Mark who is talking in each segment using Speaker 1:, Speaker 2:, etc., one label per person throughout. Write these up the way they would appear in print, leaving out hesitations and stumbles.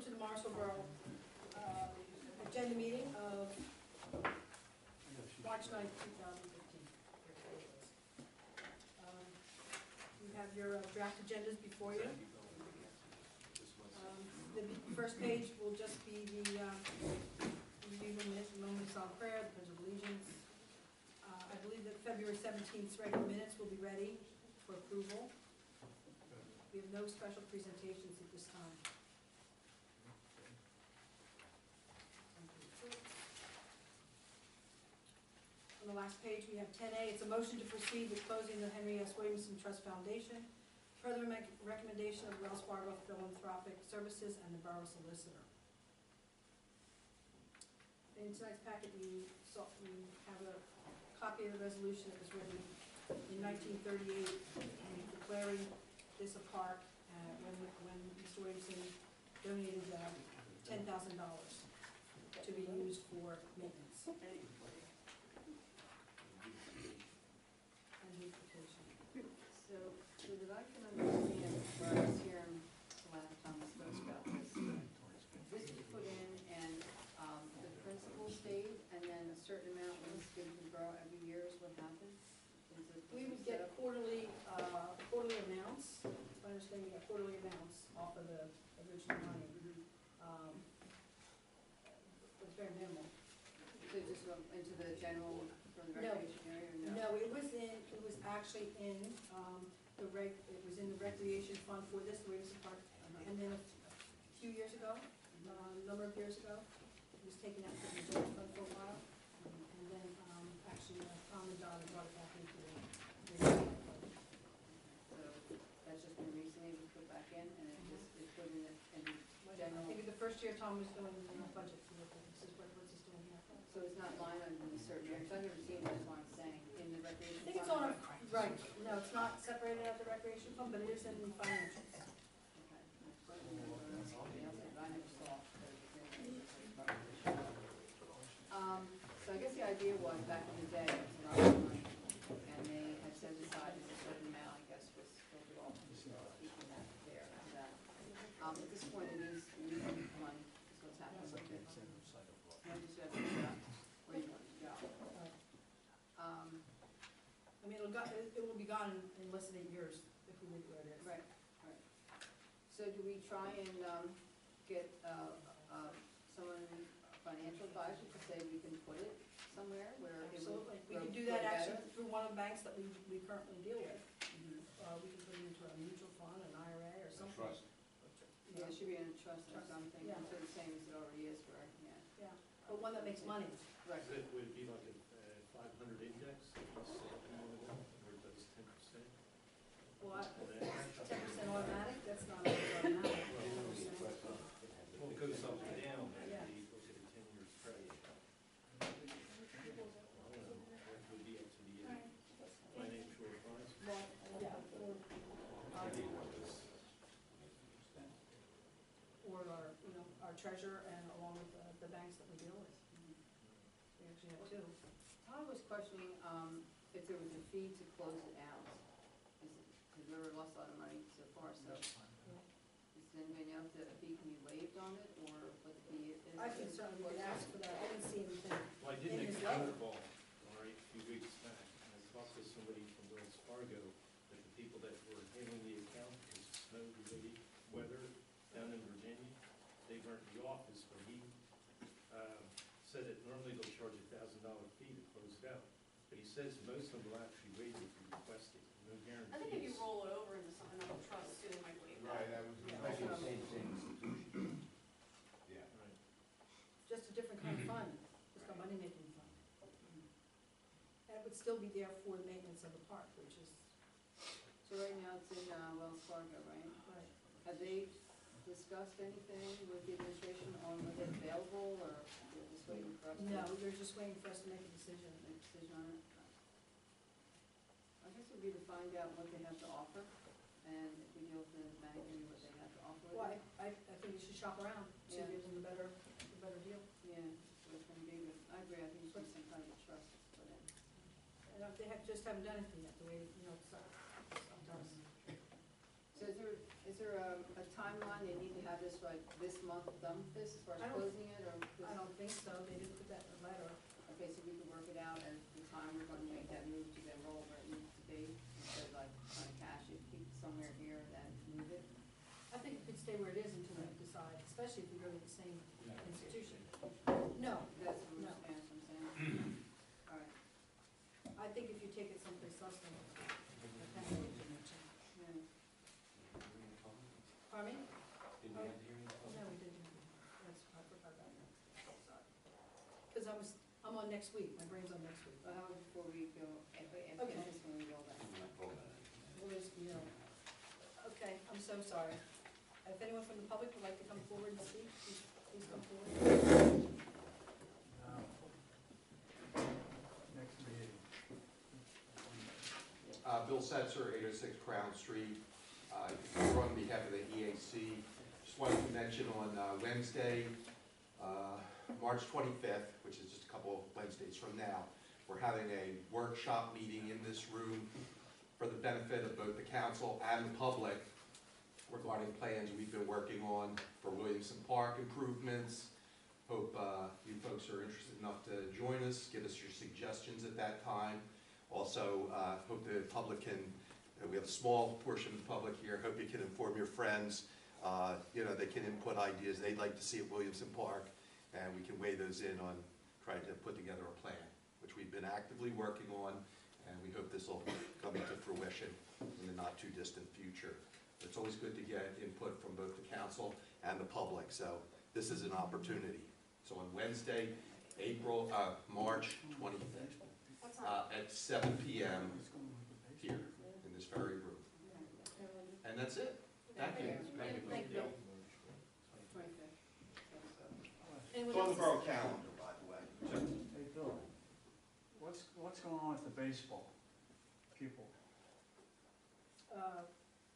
Speaker 1: to the Morrisville Borough agenda meeting of March 9th, 2015. You have your draft agendas before you. The first page will just be the review moments on prayer, the Pledge of Allegiance. I believe that February 17th's regular minutes will be ready for approval. We have no special presentations at this time. On the last page, we have 10A. It's a motion to proceed with closing the Henry S. Williamson Trust Foundation. Further recommendation of Wells Fargo Philanthropic Services and the Borough Solicitor. In tonight's packet, you have a copy of the resolution that was written in 1938 declaring this a park when Mr. Williamson donated $10,000 to be used for maintenance and beautification.
Speaker 2: So that I can understand, where I was here the last time we spoke about this was put in and the principal stayed, and then a certain amount was given to the borough every year is what happened?
Speaker 1: We would get quarterly amounts. I understand we got quarterly amounts off of the original money. It's very minimal.
Speaker 2: So it just went into the general for the recreation area, or no?
Speaker 1: No, it was actually in it was in the recreation fund for this Williamson Park, and then a few years ago, a number of years ago, it was taken out from the general fund for a while, and then actually Tom and Donna brought it back into the fund.
Speaker 2: So that's just been recently was put back in, and it just is put in the general.
Speaker 1: I think the first year Tom was doing the budget. This is what's he doing here.
Speaker 2: So it's not line item in a certain area, because I've never seen this one saying in the recreation fund.
Speaker 1: I think it's on right. No, it's not separated out the recreation fund, but it is in the financials.
Speaker 2: Okay. I never saw. So I guess the idea was back in the day, it was a lot of money, and they had set aside a certain amount, I guess, was filtered off, keeping that there. At this point, it is losing money, is what's happening with it. And just have to figure out where you want to go.
Speaker 1: I mean, it will be gone in less than 8 years if we leave it where it is.
Speaker 2: Right, right. So do we try and get someone, a financial advisor, to say we can put it somewhere where
Speaker 1: Absolutely.
Speaker 2: it
Speaker 1: We
Speaker 2: would
Speaker 1: can do
Speaker 2: grow
Speaker 1: that actually
Speaker 2: better?
Speaker 1: through one of the banks that we currently deal with.
Speaker 2: Mm-hmm.
Speaker 1: We can put it into a mutual fund, an IRA, or something.
Speaker 3: Trust.
Speaker 2: Yeah, it should be in a trust or something,
Speaker 1: Yeah.
Speaker 2: so the same as it already is for,
Speaker 1: Yeah, but one that makes money.
Speaker 2: Right.
Speaker 4: Would it be like a 500 index, or does 10%?
Speaker 1: Well, 10% automatic, that's not automatic.
Speaker 4: Well, it goes up and down,
Speaker 1: Yeah.
Speaker 4: and you look at a 10-year spread. I don't know, what would be up to the financial advisor?
Speaker 1: Well, yeah, or our treasurer, and along with the banks that we deal with. We actually have two.
Speaker 2: Todd was questioning if there was a fee to close it out. Because we already lost a lot of money so far, so does anybody know if the fee can be waived on it, or what the fee is?
Speaker 1: I can certainly would ask for that. I didn't see anything.
Speaker 4: Well, I did
Speaker 1: In
Speaker 4: make a
Speaker 1: his letter.
Speaker 4: phone call, all right, a few weeks back, and I talked to somebody from Wells Fargo, that the people that were handling the account, because of snow-related weather down in Virginia, they weren't in the office, but he said that normally they'll charge $1,000 fee to close it out. But he says most of them will actually waive it if you request it, no guarantees.
Speaker 5: I think if you roll it over into another trust, too, they might waive that.
Speaker 3: Right, I was making the same institution. Yeah.
Speaker 4: Right.
Speaker 1: Just a different kind of fund, just a money-making fund. And it would still be there for the maintenance of the park, which is,
Speaker 2: So right now it's in Wells Fargo, right?
Speaker 1: right.
Speaker 2: Have they discussed anything with the administration on whether it's available, or they're just waiting for us to
Speaker 1: No, they're just waiting for us to make a decision.
Speaker 2: make a decision on it? I guess it would be to find out what they have to offer, and if we deal with the bank, maybe what they have to offer.
Speaker 1: Well, I think you should shop around, see if
Speaker 2: Yeah.
Speaker 1: there's a better deal.
Speaker 2: Yeah, so it's going to be, but I agree, I think it's some kind of trust put in.
Speaker 1: And just haven't done anything yet, the way, sometimes.
Speaker 2: So is there a timeline, they need to have this like this month done with this, as far
Speaker 1: I
Speaker 2: as
Speaker 1: don't-
Speaker 2: closing it, or?
Speaker 1: I don't think so, they didn't put that in the letter.
Speaker 2: Okay, so we can work it out as the time we're gonna make that move to then roll where it needs to be, instead of like trying to cash it, keep it somewhere here and then move it.
Speaker 1: I think it could stay where it is until we decide, especially if we go to the same institution. No,
Speaker 2: That's what
Speaker 1: No.
Speaker 2: I'm saying. All right.
Speaker 1: I think if you take it someplace else, then it's depends on what you mention.
Speaker 2: Yeah.
Speaker 1: Pardon me?
Speaker 3: Did we have the hearing?
Speaker 1: No, we didn't. That's, I forgot about that. Sorry. Because I'm on next week, my brain's on next week.
Speaker 2: Well, how about before we go, after
Speaker 1: Okay.
Speaker 2: this, when we roll that?
Speaker 1: Where's, okay, I'm so sorry. If anyone from the public would like to come forward and speak, please come forward.
Speaker 6: Next meeting.
Speaker 7: Bill Setzer, 806 Crown Street. We're on behalf of the EAC. Just wanted to mention on Wednesday, March 25th, which is just a couple of Wednesdays from now, we're having a workshop meeting in this room for the benefit of both the council and the public regarding plans we've been working on for Williamson Park improvements. Hope you folks are interested enough to join us, give us your suggestions at that time. Also, hope the public can, we have a small portion of the public here, hope you can inform your friends. They can input ideas they'd like to see at Williamson Park, and we can weigh those in on trying to put together a plan, which we've been actively working on, and we hope this will come into fruition in the not too distant future. It's always good to get input from both the council and the public, so this is an opportunity. So on Wednesday, March 25th, at 7 p.m. here in this very room. And that's it. Thank you.
Speaker 1: Thank you, Bill.
Speaker 2: 25th.
Speaker 1: Anyone
Speaker 3: It's on the
Speaker 1: else?
Speaker 3: borough calendar, by the way.
Speaker 6: Hey, Bill, what's going on with the baseball people?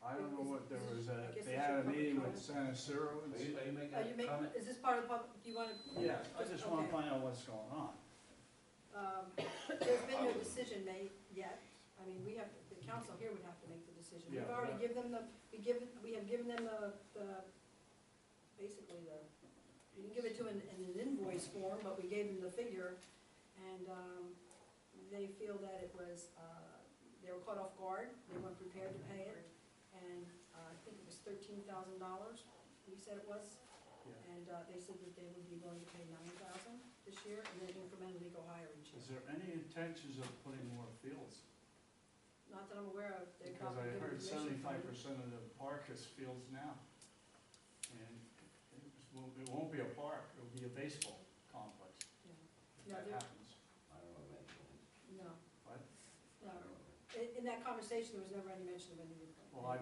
Speaker 6: I don't know what, there was
Speaker 1: I guess
Speaker 6: they
Speaker 1: it's
Speaker 6: had a
Speaker 1: a public
Speaker 6: meeting with
Speaker 1: comment.
Speaker 6: San Siro.
Speaker 3: Are you making
Speaker 1: Are you
Speaker 3: a
Speaker 1: making,
Speaker 3: comment?
Speaker 1: is this part of the public, do you want to?
Speaker 6: Yeah, I just want to
Speaker 1: Okay.
Speaker 6: find out what's going on.
Speaker 1: There's been no decision made yet. I mean, we have, the council here would have to make the decision. We've
Speaker 6: Yeah,
Speaker 1: already
Speaker 6: but-
Speaker 1: given them we have given them basically we didn't give it to them in an invoice form, but we gave them the figure. And they feel that it was, they were caught off guard, they weren't prepared to pay it. And I think it was $13,000, we said it was.
Speaker 6: Yeah.
Speaker 1: And they said that they would be willing to pay $9,000 this year, and then incrementally go higher each
Speaker 6: Is
Speaker 1: year.
Speaker 6: there any intentions of putting more fields?
Speaker 1: Not that I'm aware of. They've
Speaker 6: Because
Speaker 1: probably
Speaker 6: I
Speaker 1: given
Speaker 6: heard
Speaker 1: permission for it.
Speaker 6: 75% of the park is fields now. And it won't be a park, it'll be a baseball complex.
Speaker 1: Yeah.
Speaker 6: If
Speaker 1: No,
Speaker 6: that
Speaker 1: there-
Speaker 6: happens.
Speaker 3: I don't know, mention it.
Speaker 1: No,
Speaker 6: What?
Speaker 1: no. In that conversation, there was never any mention of any.
Speaker 6: Well,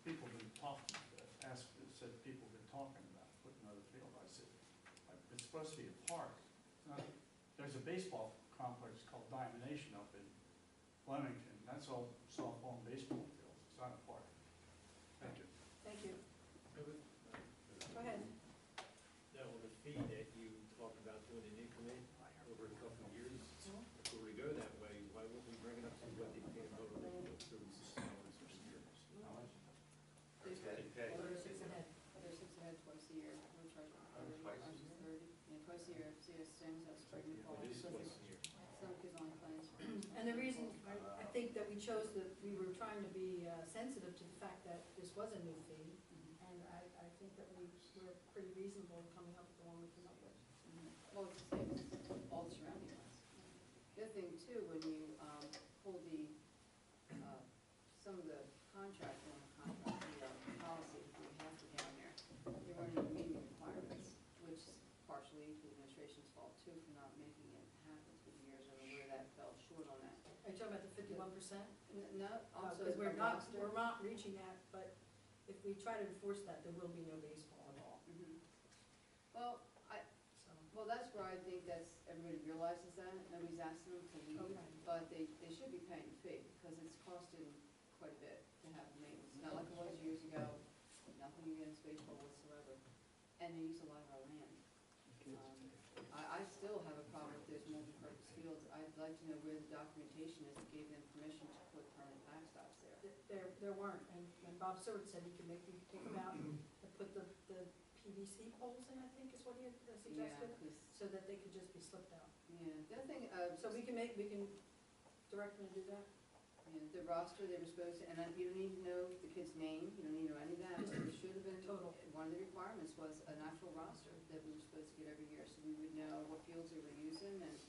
Speaker 6: people have been talking, said people have been talking about putting another field. I said, it's supposed to be a park. It's not- There's a baseball complex called Diamond Nation up in Flemington. That's all softball and baseball fields. It's not a park. Thank you.
Speaker 1: Thank you. Go ahead.
Speaker 4: Now, on the fee that you talked about doing an increment over a couple of years, if we were to go that way, why wouldn't we bring it up to what they pay over $36 a year?
Speaker 3: How much?
Speaker 1: They
Speaker 4: pay.
Speaker 1: Well, they're 6 ahead.
Speaker 2: They're 6 ahead twice a year, we're charging
Speaker 3: Twice a
Speaker 2: 30,
Speaker 3: year?
Speaker 2: 30. Yeah, twice a year, see, it sings, that's spring and fall.
Speaker 4: It is twice a year.
Speaker 2: Some kids only play in spring.
Speaker 1: And the reason, I think that we chose we were trying to be sensitive to the fact that this was a new fee. And I think that we were pretty reasonable in coming up with the one we came up with.
Speaker 2: Well, it's the same as all the surrounding ones. The other thing too, when you pull some of the contract on the contract, the policy, we have to down there, there were no meeting requirements, which is partially the administration's fault too for not making it happen through the years, and where that fell short on that.
Speaker 1: Are you talking about the 51%?
Speaker 2: No, also.
Speaker 1: Because
Speaker 2: a roster.
Speaker 1: we're not reaching that, but if we try to enforce that, there will be no baseball at all,
Speaker 2: Mhm. Well,
Speaker 1: so.
Speaker 2: well, that's where I think everybody realizes that, nobody's asking them to leave,
Speaker 1: Okay.
Speaker 2: but they should be paying the fee, because it's costing quite a bit to have the maintenance, not like it was years ago, nothing against baseball whatsoever, and they use a lot of our land. I still have a problem with those multi-purpose fields, I'd like to know where the documentation is that gave them permission to put permanent backstops there.
Speaker 1: There weren't, and when Bob Seward said you could take them out and put the PVC poles in, I think is what he had
Speaker 2: Yeah,
Speaker 1: suggested,
Speaker 2: 'cause,
Speaker 1: so that they could just be slipped out.
Speaker 2: yeah, the other thing,
Speaker 1: So we can direct them to do that?
Speaker 2: yeah, the roster, they were supposed to, and you don't need to know the kid's name, you don't need to know any of that, but it should have been.
Speaker 1: Total.
Speaker 2: One of the requirements was an actual roster that we were supposed to get every year, so we would know what fields they were using and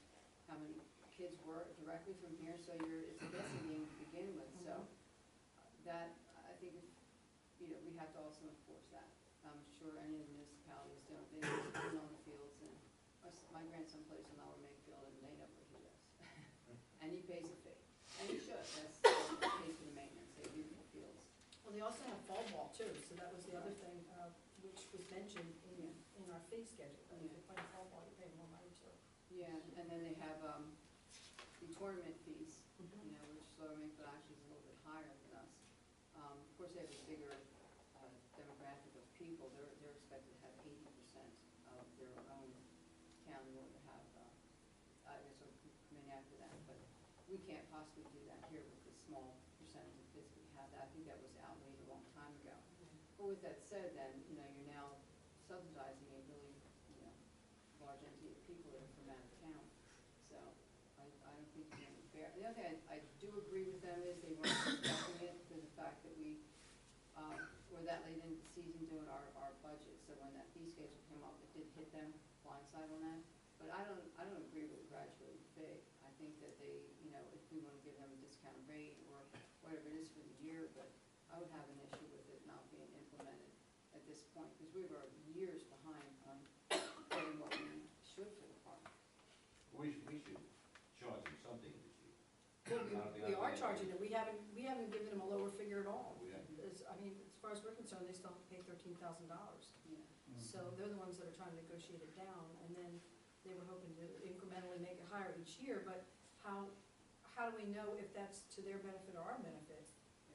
Speaker 2: how many kids were directly from here, so it's a guessing game to begin with, so that, I think, we have to also enforce that. I'm sure any of the municipalities don't, they just put on the fields, and my grandson plays in Lower Makefield, and they know where he lives. And he pays a fee, and he should, that's pays for the maintenance, they do the fields.
Speaker 1: Well, they also have fall ball too, so that was the other thing, which was mentioned in our fee schedule, that if you're playing fall ball, you pay more money too.
Speaker 2: Yeah, and then they have, the tournament fees, which Lower Makefield actually is a little bit higher than us. Of course, they have a bigger, demographic of people, they're expected to have 80% of their own town in order to have, I guess we're coming after that, but we can't possibly do that here with the small percentage of kids we have. I think that was outlaid a long time ago. But with that said, then, you're now subsidizing a really, large entity of people that are from out of town. So I don't think it's really fair. The other thing I do agree with them is they weren't expecting it for the fact that we, were that late in the season doing our budget. So when that fee schedule came up, it did hit them blindside on that. But I don't agree with the graduated fee. I think that they, if we want to give them a discount rate or whatever it is for the year, but I would have an issue with it not being implemented at this point, because we were years behind on getting what we should for the park.
Speaker 3: We should charge them something this year.
Speaker 1: Well, we are charging it, we haven't given them a lower figure at all.
Speaker 3: We have-
Speaker 1: As far as we're concerned, they still have to pay $13,000.
Speaker 2: Yeah.
Speaker 1: So they're the ones that are trying to negotiate it down, and then they were hoping to incrementally make it higher each year, but how do we know if that's to their benefit or our benefit?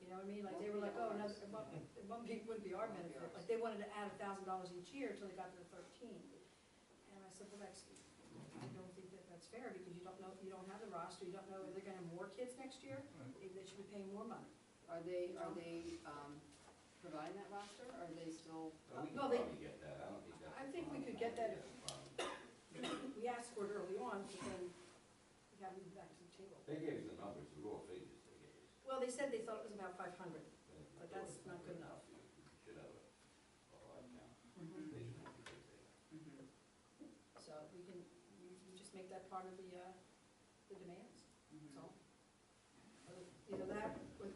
Speaker 1: You know what I mean? Like, they were like, oh, another, it wouldn't be our benefit, like, they wanted to add $1,000 each year until they got to the 13. And I said, well, I don't think that's fair, because you don't know, you don't have the roster, you don't know if they're gonna have more kids next year, maybe they should be paying more money.
Speaker 2: Are they providing that roster, or are they still?
Speaker 3: But we can
Speaker 1: No, they-
Speaker 3: probably get that, I don't think that's.
Speaker 1: I
Speaker 3: a
Speaker 1: think we
Speaker 3: problem.
Speaker 1: could get that
Speaker 3: I don't think that's a problem.
Speaker 1: We asked for it early on, but then we haven't moved back to the table.
Speaker 3: They gave us the numbers, the raw figures they gave us.
Speaker 1: Well, they said they thought it was about 500. But that's not good enough.
Speaker 3: You should have a large count.
Speaker 1: Mhm.
Speaker 3: They should have a big thing.
Speaker 1: So we can just make that part of the demands, that's all. Either that, or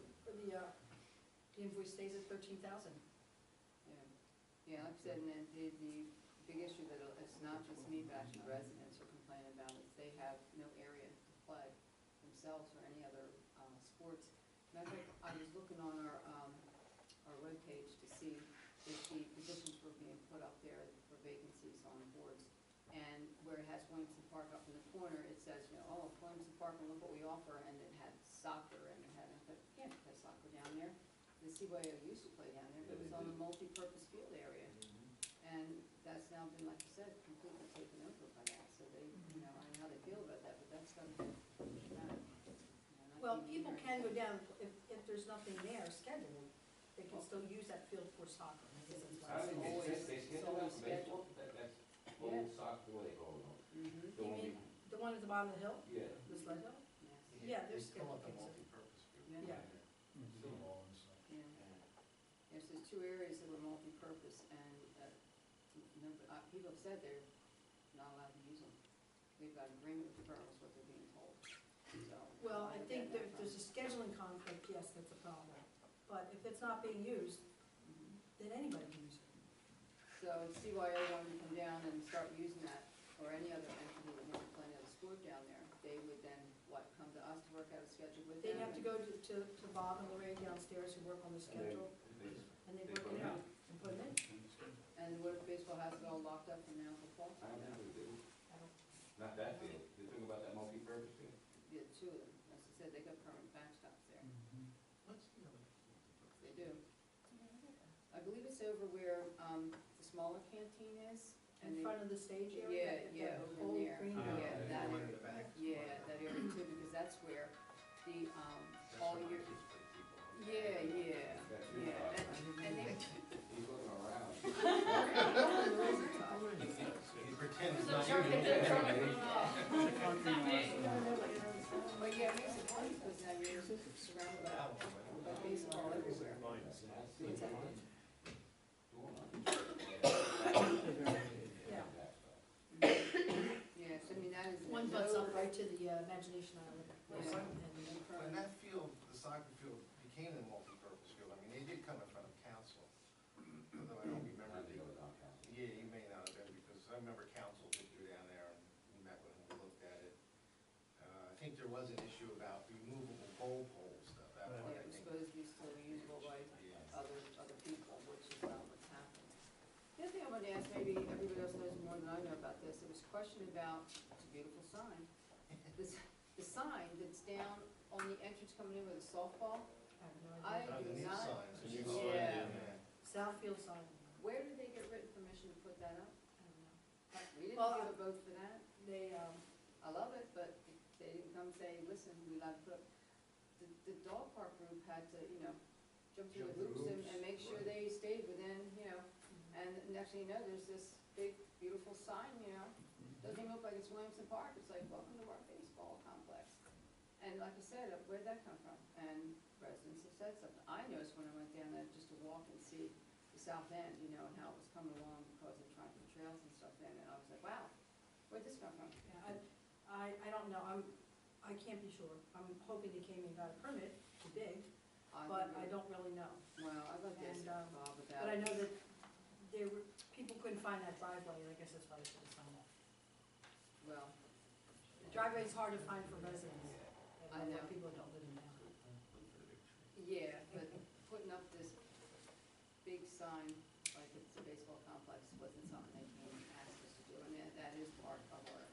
Speaker 1: the invoice stays at 13,000.
Speaker 2: Yeah, like I said, and then the big issue that it's not just me, but actually residents are complaining about is they have no area to play themselves or any other sports. Matter of fact, I was looking on our webpage to see if the positions were being put up there for vacancies on boards. And where it has Williamson Park up in the corner, it says, oh, Williamson Park, and look what we offer, and it had soccer, and it had, but you can't play soccer down there. The CYO used to play down there, but it was on the multi-purpose field area. And that's now been, like you said, completely taken over by that, so they, I don't know how they feel about that, but that's gonna be,
Speaker 1: Well, people can go down, if there's nothing there scheduled, they can still use that field for soccer.
Speaker 3: I don't think they schedule out for baseball, that's full
Speaker 2: Yeah.
Speaker 3: soccer, what they call it.
Speaker 2: Mm-hmm.
Speaker 3: The
Speaker 1: You
Speaker 3: one
Speaker 1: mean the one at the bottom of the hill,
Speaker 3: Yeah.
Speaker 1: the sled hill?
Speaker 2: Yes.
Speaker 1: Yeah, they're
Speaker 4: They call
Speaker 1: scheduled.
Speaker 4: it the multi-purpose field.
Speaker 2: Yeah.
Speaker 1: Yeah.
Speaker 4: Football and stuff.
Speaker 2: Yeah. Yes, there's two areas that were multi-purpose, and, people have said they're not allowed to use them. We've got agreement with the borough, is what they're being told, so.
Speaker 1: Well, I think that if there's a scheduling conflict, yes, that's a problem. But if it's not being used,
Speaker 2: Mhm.
Speaker 1: then anybody can use it.
Speaker 2: So if CYO wanted to come down and start using that, or any other entity that wanted to play another sport down there, they would then, come to us to work out a schedule with them?
Speaker 1: They'd have to go to Bob and Lorraine downstairs who work on the schedule, and they work it out and put it in.
Speaker 2: And what if baseball has it all locked up from now till fall?
Speaker 3: I don't think we do.
Speaker 1: I don't-
Speaker 3: Not that field, you're talking about that multi-purpose field.
Speaker 2: Yeah, two of them, as I said, they got permanent backstops there,
Speaker 4: What's the other?
Speaker 2: they do. I believe it's over where, the smaller canteen is. and
Speaker 1: In
Speaker 2: they-
Speaker 1: front of the stage area?
Speaker 2: Yeah,
Speaker 1: that
Speaker 2: over
Speaker 1: old
Speaker 2: there.
Speaker 1: green
Speaker 2: Yeah,
Speaker 1: building.
Speaker 2: that
Speaker 4: The one in
Speaker 2: area.
Speaker 4: the back.
Speaker 2: Yeah, that area too, because that's where the, all year, Yeah,
Speaker 3: That's your
Speaker 2: yeah,
Speaker 3: problem.
Speaker 2: and they,
Speaker 3: He's looking around.
Speaker 8: He pretends
Speaker 5: Who's
Speaker 8: not
Speaker 5: the shark
Speaker 8: you.
Speaker 5: that did the shark?
Speaker 6: It's not me.
Speaker 2: but yeah, it makes it funny because now you're surrounded by baseball everywhere.
Speaker 1: Yeah.
Speaker 2: Yes, I mean, that is.
Speaker 1: One butts up right to the Imagination Island.
Speaker 2: Yeah.
Speaker 8: When that field, the soccer field became a multi-purpose field, I mean, they did come in front of council. Although I don't remember, yeah, you may not have been, because I remember council did go down there and we met with them, we looked at it. I think there was an issue about removable goal poles, though, that part,
Speaker 2: Yeah,
Speaker 8: I
Speaker 2: it was
Speaker 8: think.
Speaker 2: supposed to be still usable by
Speaker 8: Yeah.
Speaker 2: other people, which is not what's happened. The other thing I wanted to ask, maybe everybody else knows more than I know about this, there was a question about, it's a beautiful sign, the sign that's down on the entrance coming in with a softball,
Speaker 1: I have no
Speaker 2: I
Speaker 1: idea.
Speaker 8: The
Speaker 2: do
Speaker 8: new
Speaker 2: not,
Speaker 8: signs.
Speaker 4: The new
Speaker 8: Oh,
Speaker 4: sign,
Speaker 2: yeah.
Speaker 1: Southfield sign,
Speaker 2: Where did they get written permission to put that up?
Speaker 1: I don't know.
Speaker 2: We didn't
Speaker 1: Well,
Speaker 2: give a vote for that.
Speaker 1: They,
Speaker 2: I love it, but they didn't come say, listen, we like to put, the dog park group had to, jump through the hoops and make sure they stayed within, and next thing you know, there's this big, beautiful sign, doesn't even look like it's Williamson Park, it's like, welcome to our baseball complex. And like I said, where'd that come from? And residents have said something. I noticed when I went down there just to walk and see the south end, and how it was coming along because they're trying to put trails and stuff in, and I was like, wow, where'd this come from?
Speaker 1: yeah, I don't know, I can't be sure. I'm hoping they came and got a permit to dig, but I don't really know.
Speaker 2: Well, I'd like to ask
Speaker 1: And,
Speaker 2: Bob about it.
Speaker 1: But I know that people couldn't find that driveway, and I guess that's why they put the sign up.
Speaker 2: Well,
Speaker 1: The driveway is hard to find for residents,
Speaker 2: I know.
Speaker 1: people that don't live in town.
Speaker 2: yeah, but putting up this big sign, like it's a baseball complex, wasn't something they came and asked us to do, and that is part of our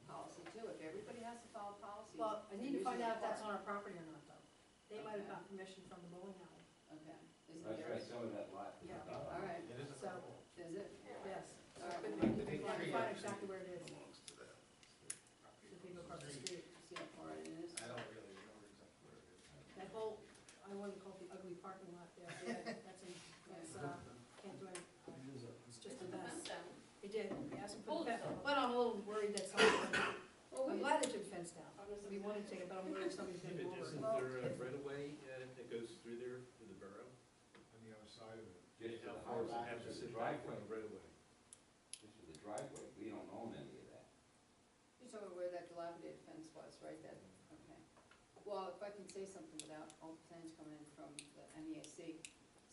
Speaker 2: policy too. If everybody has to follow policy.
Speaker 1: Well, I need to
Speaker 2: they're
Speaker 1: find
Speaker 2: using
Speaker 1: out if that's
Speaker 2: the
Speaker 1: on our property or not, though. They might have
Speaker 2: Okay.
Speaker 1: gotten permission from the bowling alley.
Speaker 2: park. Okay, isn't
Speaker 3: That's
Speaker 2: there?
Speaker 3: right, some of that lot.
Speaker 1: Yeah.
Speaker 2: All right,
Speaker 8: It is a
Speaker 1: So-
Speaker 8: couple.
Speaker 2: is it?
Speaker 1: Yes.
Speaker 2: All right.
Speaker 1: But
Speaker 8: Like
Speaker 1: we
Speaker 8: the big
Speaker 1: can
Speaker 8: tree
Speaker 1: find
Speaker 8: actually
Speaker 1: exactly where it is,
Speaker 8: belongs to the
Speaker 1: the people across the street.
Speaker 2: See how far it is?
Speaker 8: I don't really remember exactly where it is.
Speaker 1: That whole, I want to call it the ugly parking lot there, can't do it. It's just a mess.
Speaker 5: Fence down.
Speaker 1: They did, they asked for
Speaker 5: Hold
Speaker 1: the
Speaker 5: it.
Speaker 1: fence, but I'm a little worried that somebody's gonna,
Speaker 2: Well,
Speaker 1: I'm
Speaker 2: we,
Speaker 1: glad they took the fence down.
Speaker 5: Honestly,
Speaker 1: We wanted to take it, but I'm worried somebody's
Speaker 4: Yeah,
Speaker 1: gonna go
Speaker 4: but
Speaker 1: over
Speaker 4: isn't
Speaker 1: it.
Speaker 4: there a right-of-way that goes through there to the borough?
Speaker 8: On the other side of it.
Speaker 3: Just to
Speaker 4: How
Speaker 3: the
Speaker 4: far does it
Speaker 3: house,
Speaker 4: have to
Speaker 3: just the
Speaker 4: sit back from
Speaker 3: driveway,
Speaker 4: the right-of-way?
Speaker 3: just to the driveway, we don't own any of that.
Speaker 2: you're talking about where that dilapidated fence was, right, that, okay. Well, if I can say something without all the plans coming in from the MEAC,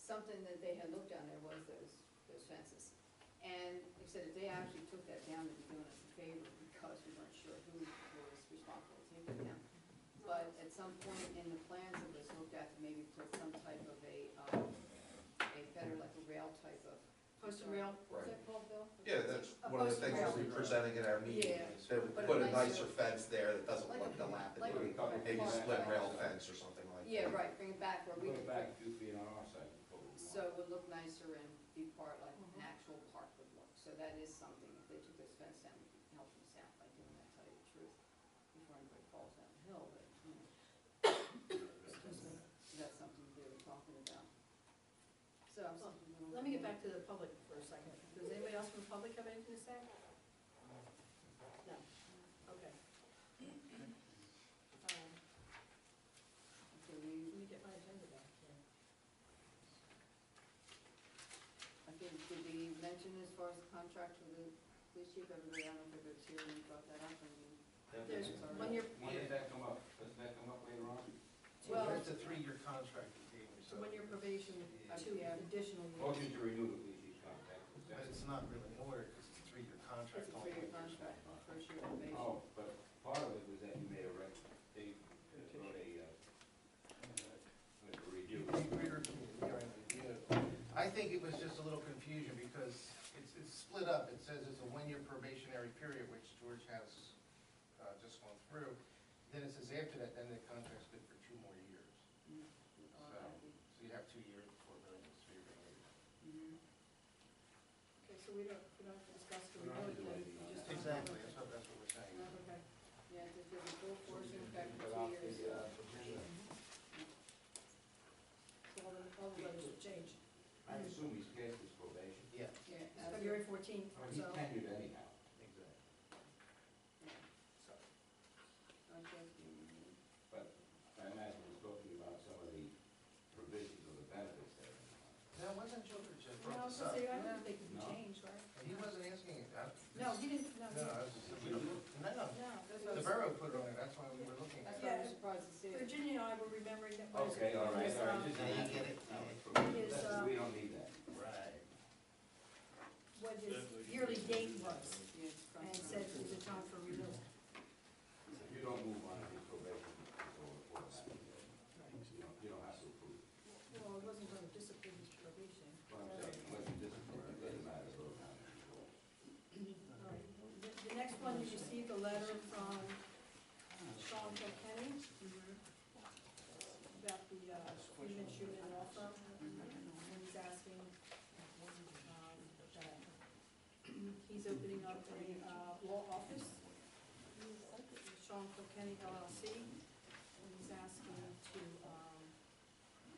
Speaker 2: something that they had looked down there was those fences. And they said if they actually took that down, they'd be doing us a favor because we weren't sure who was responsible to take it down. But at some point in the plans, it was looked at to maybe put some type of a better, like a rail type of.
Speaker 1: Post and rail.
Speaker 2: What's that called, Bill?
Speaker 9: Yeah, that's
Speaker 1: A
Speaker 9: one of the
Speaker 1: post
Speaker 9: things
Speaker 1: rail.
Speaker 9: we'll be presenting at our meeting.
Speaker 2: Yeah.
Speaker 9: They would
Speaker 2: But a
Speaker 9: put a
Speaker 2: nicer-
Speaker 9: nicer fence there that doesn't
Speaker 2: Like
Speaker 9: look
Speaker 2: a- like
Speaker 9: dilapidated.
Speaker 2: a-
Speaker 9: Maybe
Speaker 2: like a-
Speaker 9: split rail fence or something like that.
Speaker 2: Yeah, right, bring it back where we
Speaker 3: Put
Speaker 2: could
Speaker 3: it back a few feet on our side. and put it on.
Speaker 2: So it would look nicer and be part like an actual park would look. So that is something, if they took this fence down, we could help them out by doing that, tell you the truth, before anybody falls down the hill, but,
Speaker 1: Excuse me.
Speaker 2: so that's something they were talking about. So, something.
Speaker 1: Let me get back to the public for a second. Does anybody else from the public have anything to say? No. Okay.
Speaker 2: Okay,
Speaker 1: Let me get my agenda back here.
Speaker 2: I think, did we mention as far as the contract with the police chief, everybody, I don't know if everybody's here and brought that up, and
Speaker 1: There's,
Speaker 2: Sorry.
Speaker 1: when you're,
Speaker 3: When does that come up? Doesn't that come up later on?
Speaker 2: Well-
Speaker 8: It's a 3-year contract you gave me, so.
Speaker 1: when your probation, two
Speaker 2: Yeah.
Speaker 1: additional years.
Speaker 3: Motion to renew the police chief's contract.
Speaker 8: But it's not really in order, because it's a 3-year contract.
Speaker 2: it's a
Speaker 8: only
Speaker 2: 3-year
Speaker 8: one year's
Speaker 2: contract,
Speaker 8: left.
Speaker 2: first year probation.
Speaker 3: Oh, but part of it was that you made a rec, they wrote a review.
Speaker 8: I think it was just a little confusion because it's split up. It says it's a 1-year probationary period, which George has just gone through. Then it says after that, then the contract's good for 2 more years.
Speaker 2: Mm. Oh, that'd be-
Speaker 8: So you have 2 years before really it's 3 years.
Speaker 2: mhm.
Speaker 1: Okay, so we don't have to discuss the
Speaker 3: We don't have to do
Speaker 1: renewal,
Speaker 3: anything on
Speaker 1: we just.
Speaker 3: that.
Speaker 8: Exactly, that's what we're saying.
Speaker 1: Okay.
Speaker 2: Yeah, just as a full force in effect
Speaker 3: Cut
Speaker 2: for
Speaker 3: off
Speaker 2: 2 years.
Speaker 3: the,
Speaker 1: all the letters have changed.
Speaker 3: I assume he's passed his probation.
Speaker 8: Yeah,
Speaker 2: Yeah,
Speaker 1: It's
Speaker 2: as of-
Speaker 1: February 14th,
Speaker 3: Well, he's
Speaker 1: so.
Speaker 3: tenured anyhow.
Speaker 8: exactly.
Speaker 2: yeah.
Speaker 8: So,
Speaker 2: Okay.
Speaker 3: But I imagine he's talking about some of the provisions of the benefits there.
Speaker 8: that wasn't George that
Speaker 1: No,
Speaker 8: brought this
Speaker 1: so
Speaker 8: up.
Speaker 1: see, I don't think it
Speaker 3: No.
Speaker 1: can change, right?
Speaker 8: He wasn't asking it.
Speaker 1: No, he didn't, no,
Speaker 8: No, I was, no,
Speaker 1: no.
Speaker 2: That's
Speaker 8: the
Speaker 2: what
Speaker 8: borough put it on it, that's why we were looking
Speaker 2: That's
Speaker 8: at it.
Speaker 2: why I was surprised to see it.
Speaker 1: Virginia and I were remembering that. what is it,
Speaker 3: Okay, all right,
Speaker 1: his,
Speaker 3: all right. Just-
Speaker 8: Now you get it?
Speaker 1: His,
Speaker 3: We don't need that.
Speaker 4: Right.
Speaker 1: what his yearly date was,
Speaker 2: Yeah, it's from-
Speaker 1: and said it was a time for renewal.
Speaker 3: If you don't move on his probation, it's all automatic. You don't have to approve it.
Speaker 1: Well, it wasn't going to discipline his probation.
Speaker 3: What I'm saying, unless you discipline, it doesn't matter. It goes down.
Speaker 1: All right. The next one, you received a letter from Sean Kilkenny about the Freeman Schuman law firm, and he's asking that he's opening up a law office, Sean Kilkenny LLC, and he's asking to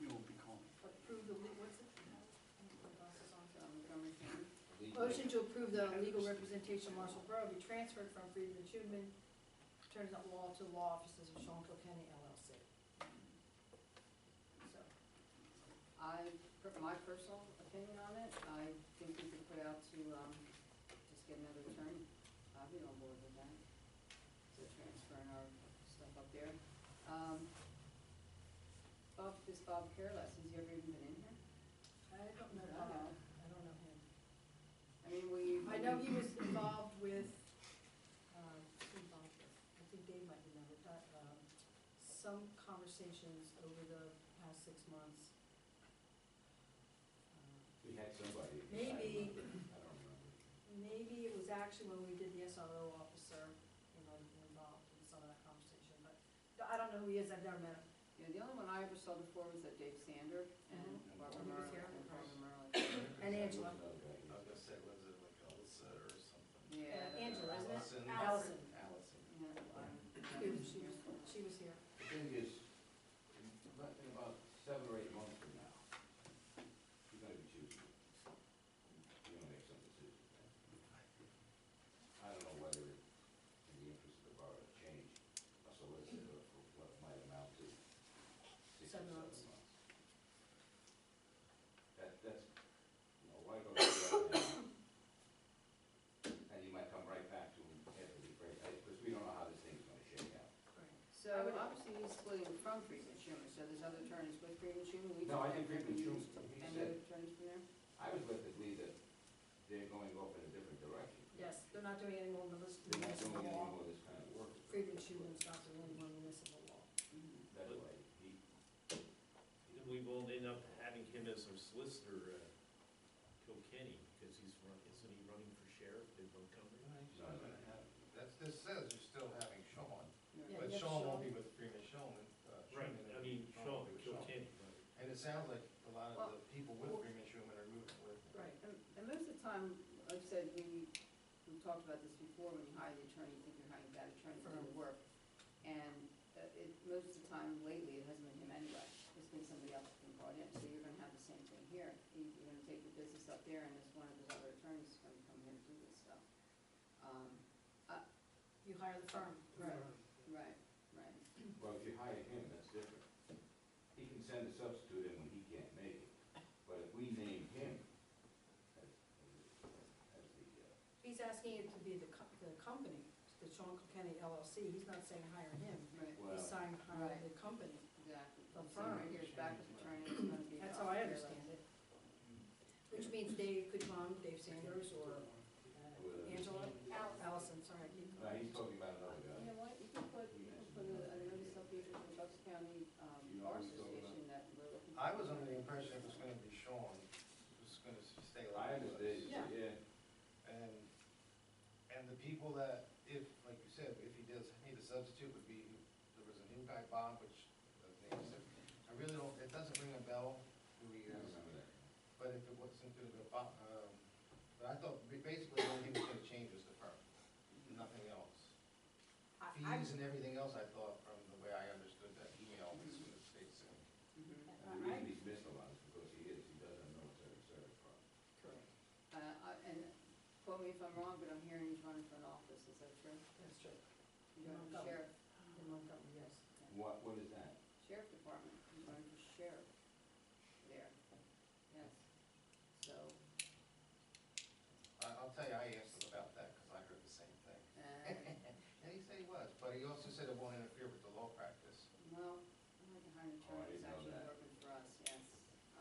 Speaker 6: You will be calling.
Speaker 1: approve the, what's it? My glasses on.
Speaker 2: Montgomery County.
Speaker 1: Motion to approve the legal representation of Morrisville Borough be transferred from Friedman and Schuman, attorneys at law, to law offices of Sean Kilkenny LLC. So,
Speaker 2: My personal opinion on it, I think we could put out to, just get another attorney. I'd be on board with that. So transferring our stuff up there. This Bob Careless, has he ever even been in here?
Speaker 1: I don't know
Speaker 2: I
Speaker 1: Bob,
Speaker 2: know.
Speaker 1: I don't know him.
Speaker 2: I mean, we.
Speaker 1: I know he was involved with, I think Dave might remember, some conversations over the past 6 months.
Speaker 3: We had somebody.
Speaker 1: Maybe-
Speaker 3: I don't remember.
Speaker 1: Maybe it was actually when we did the SRO officer, involved in some of that conversation, but I don't know who he is, I've never met him.
Speaker 2: Yeah, the only one I ever saw before was that Dave Sander and
Speaker 1: Mhm.
Speaker 2: Barbara
Speaker 1: He was
Speaker 2: Merle.
Speaker 1: here.
Speaker 2: And Barbara Merle.
Speaker 1: And Angela.
Speaker 3: Another guy.
Speaker 8: I was gonna say, was it like Alyssa or something?
Speaker 2: Yeah.
Speaker 1: Angela, isn't it?
Speaker 8: Allison.
Speaker 1: Allison.
Speaker 2: Yeah,
Speaker 1: She was here.
Speaker 3: The thing is, in about 7 or 8 months from now, you're gonna be choosing. You're gonna make some decisions then. I don't know whether, in the interest of the borough, to change a solicitor for what it might amount to 6 or 7 months. That's, why go through that now? And you might come right back to him after the break, because we don't know how this thing's gonna shake out.
Speaker 2: So obviously he's splitting from Friedman Schuman, so there's other attorneys with Friedman Schuman. We
Speaker 3: No, I
Speaker 2: can
Speaker 3: think Friedman
Speaker 2: use
Speaker 3: Schuman, he
Speaker 2: any
Speaker 3: said,
Speaker 2: other attorneys from there?
Speaker 3: I was led to believe that they're going off in a different direction.
Speaker 1: Yes, they're not doing any more
Speaker 3: They're not
Speaker 1: municipal
Speaker 3: doing any
Speaker 1: law.
Speaker 3: more of this kind of work.
Speaker 1: Friedman Schuman's not doing any more municipal law.
Speaker 3: That's why
Speaker 4: We will end up having him as our solicitor, Kilkenny, because isn't he running for sheriff in Montgomery?
Speaker 8: This says you're still having Sean,
Speaker 1: Yeah,
Speaker 8: but
Speaker 1: you have
Speaker 8: Sean won't
Speaker 1: Sean.
Speaker 8: be with Freeman Schuman.
Speaker 4: Right, I mean, Sean,
Speaker 8: will be with
Speaker 4: Kilkenny, right.
Speaker 8: And it sounds like a lot
Speaker 2: Well,
Speaker 8: of the people with Freeman Schuman are moving with.
Speaker 1: Right.
Speaker 2: And most of the time, like I said, we talked about this before, when you hire the attorney, you think you're hiring a bad attorney to do the work. And most of the time lately, it hasn't been him anyway. It's been somebody else that's been brought in. So you're gonna have the same thing here. You're gonna take the business up there, and there's one of those other attorneys who's gonna come here and do this stuff.
Speaker 1: You hire the firm.
Speaker 2: Right.
Speaker 3: Well, if you hire him, that's different. He can send a substitute in when he can't make it. But if we name him as the,
Speaker 1: He's asking it to be the company, the Sean Kilkenny LLC. He's not saying hire him.
Speaker 2: Right,
Speaker 3: well,
Speaker 1: He's saying hire
Speaker 2: Right.
Speaker 1: the company.
Speaker 2: exactly.
Speaker 1: The
Speaker 2: So
Speaker 1: firm.
Speaker 2: right here's backup attorney, it's gonna be.
Speaker 1: That's how I understand it. Which means Dave could come, Dave Sanders, or Angela, Allison, sorry.
Speaker 3: he's talking about another
Speaker 2: You
Speaker 3: guy.
Speaker 2: know what, you can put I noticed up here from the Bucks County,
Speaker 3: You know
Speaker 2: Bar
Speaker 3: who he's talking
Speaker 2: Association that we're looking.
Speaker 8: I was under the impression it was gonna be Sean, it was gonna stay like
Speaker 3: I
Speaker 8: it was.
Speaker 3: understand,
Speaker 1: Yeah.
Speaker 3: yeah.
Speaker 8: And the people that, if, like you said, if he does need a substitute, would be, there was a new guy, Bob, which, I really don't, it doesn't ring a bell who he
Speaker 3: I
Speaker 8: is.
Speaker 3: remember that.
Speaker 8: But if it wasn't gonna be Bob, but I thought basically the only thing was gonna change was the firm, nothing else. Fees and everything else, I thought, from the way I understood that email, was gonna stay the same.
Speaker 3: And the reason he's missed a lot is because
Speaker 2: quote me if I'm wrong, but I'm hearing he's running for an office, is that true?
Speaker 1: That's true.
Speaker 2: He's running for sheriff,
Speaker 1: In Montgomery, yes.
Speaker 3: What is that?
Speaker 2: sheriff department, he's running for sheriff there, yes. So,
Speaker 8: I'll tell you, I asked him about that, because I heard the same thing. And he said he was, but he also said it won't interfere with the law practice.
Speaker 2: well, I'm like to hire an
Speaker 3: Oh, I
Speaker 2: attorney
Speaker 3: didn't
Speaker 2: that's
Speaker 3: know
Speaker 2: actually
Speaker 3: that.
Speaker 2: working for us, yes,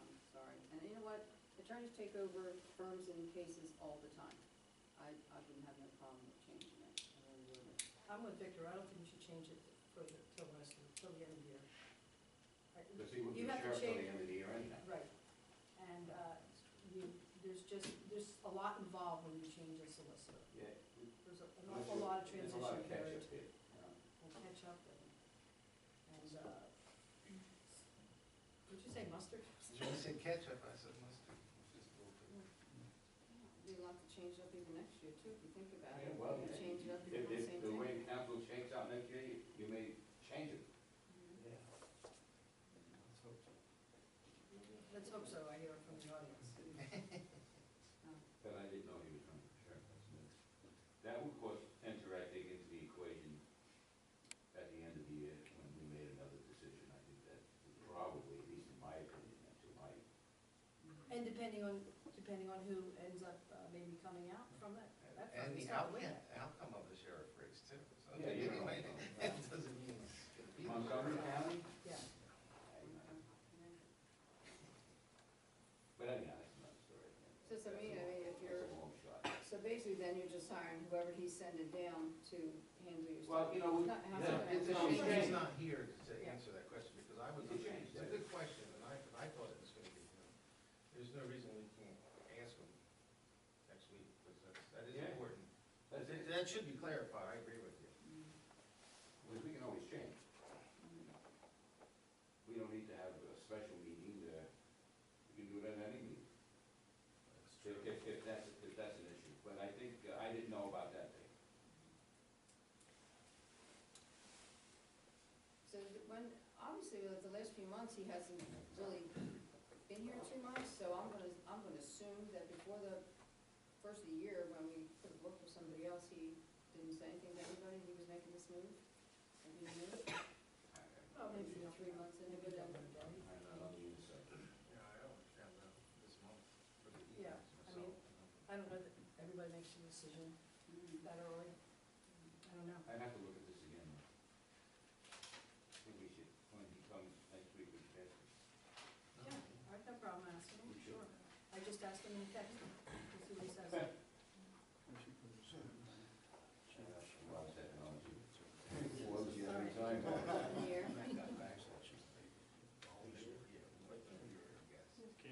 Speaker 2: I'm sorry. And you know what, attorneys take over firms and cases all the time. I wouldn't have no problem with changing it, I really wouldn't.
Speaker 1: I'm with Victor, I don't think we should change it for the, till the rest of, till the end of the year. Right,
Speaker 3: Because he would be
Speaker 1: you have to
Speaker 3: sheriff till
Speaker 1: change-
Speaker 3: the end of the year anyhow.
Speaker 1: Right, and, there's a lot involved when you change a solicitor.
Speaker 3: Yeah.
Speaker 1: There's an awful lot of
Speaker 3: There's
Speaker 1: transition
Speaker 3: a lot of
Speaker 1: period.
Speaker 3: catch-up here.
Speaker 1: And catch up what'd you say, mustard?
Speaker 8: When he said ketchup, I said mustard. Just a little bit.
Speaker 2: Be a lot to change up even next year too, if you think about
Speaker 3: Yeah,
Speaker 2: it.
Speaker 3: well,
Speaker 2: You change it up, you
Speaker 3: If,
Speaker 2: do the
Speaker 3: if
Speaker 2: same
Speaker 3: the
Speaker 2: thing.
Speaker 3: way council shakes out next year, you may change it.
Speaker 6: Yeah. Let's hope so.
Speaker 1: Let's hope so, I hear it from the audience.
Speaker 3: But I didn't know he was running for sheriff, that's new. That would, of course, enter, I think, into the equation at the end of the year when we made another decision. I think that would probably, at least in my opinion, that's what I,
Speaker 1: And depending on who ends up maybe coming out from that firm,
Speaker 8: And the
Speaker 1: it's not a winner.
Speaker 8: outcome of the sheriff race too. So
Speaker 3: Yeah, you know.
Speaker 8: anyway, that doesn't mean it's gonna be.
Speaker 3: Montgomery County?
Speaker 1: Yeah,
Speaker 3: But anyhow, that's another story.
Speaker 2: So to me, I mean, if
Speaker 3: It's
Speaker 2: you're,
Speaker 3: a long shot.
Speaker 2: so basically then you're just hiring whoever he's sending down to handle your
Speaker 3: Well,
Speaker 2: stuff.
Speaker 3: you know, we-
Speaker 2: Not- how's
Speaker 3: yeah,
Speaker 2: it gonna
Speaker 8: It's a
Speaker 2: change?
Speaker 8: shame he's not here to
Speaker 1: Yeah.
Speaker 8: answer that question, because I was,
Speaker 3: We could change
Speaker 8: it's a
Speaker 3: that.
Speaker 8: good question, and I thought it was gonna be him. There's no reason we can't ask him next week, because that is
Speaker 3: Yeah.
Speaker 8: important.
Speaker 3: That's it.
Speaker 8: That should be clarified, I agree with you.
Speaker 3: Because we can always change. We don't need to have a special meeting, we can do it at any meeting. If that's an issue, but I think, I didn't know about that thing.
Speaker 2: So when, obviously, like the last few months, he hasn't really been here too much, so I'm gonna assume that before the first of the year, when we could have worked with somebody else, he didn't say anything to anybody, he was making this move? And he knew?
Speaker 1: well, maybe
Speaker 2: Maybe 3 months into it,
Speaker 3: I'm not on the inside.
Speaker 8: Yeah, I understand that this month for the
Speaker 1: Yeah,
Speaker 8: evenings
Speaker 1: I mean,
Speaker 8: myself.
Speaker 1: I don't know that everybody makes a decision that early. I don't know.
Speaker 3: I'd have to look at this again. I think we should, when he comes next week, we should ask him.
Speaker 1: Yeah, I have no problem asking him,
Speaker 3: We should.
Speaker 1: sure. I just asked him in text, to see what he says.
Speaker 6: We should put it soon.
Speaker 3: A lot of technology. Slows you every time.
Speaker 2: Here.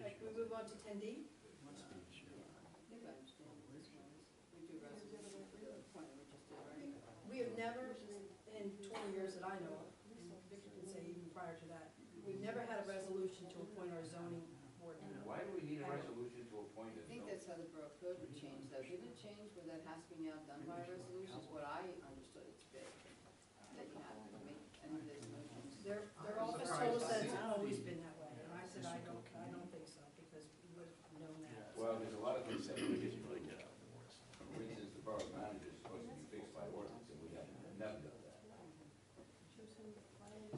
Speaker 1: Like, we move on to 10D?
Speaker 6: Must be sure.
Speaker 2: Maybe I understand this one. We do resolution for the point we just did, right?
Speaker 1: We have never, in 20 years that I know of, Victor can say even prior to that, we've never had a resolution to appoint our zoning board member.
Speaker 3: Why do we need a resolution to appoint a
Speaker 2: I think that's how the borough code would change, though. Didn't it change where that has to be now done by resolution, is what I understood it to be? That you have to make any of those motions.
Speaker 1: Their office told us that it's always been that way, and I said, I don't think so, because we would have known that.
Speaker 3: Well, there's a lot of things that we just really get out of the works. For instance, the borough manager is supposed to be fixed by ordinance, and we have never done that.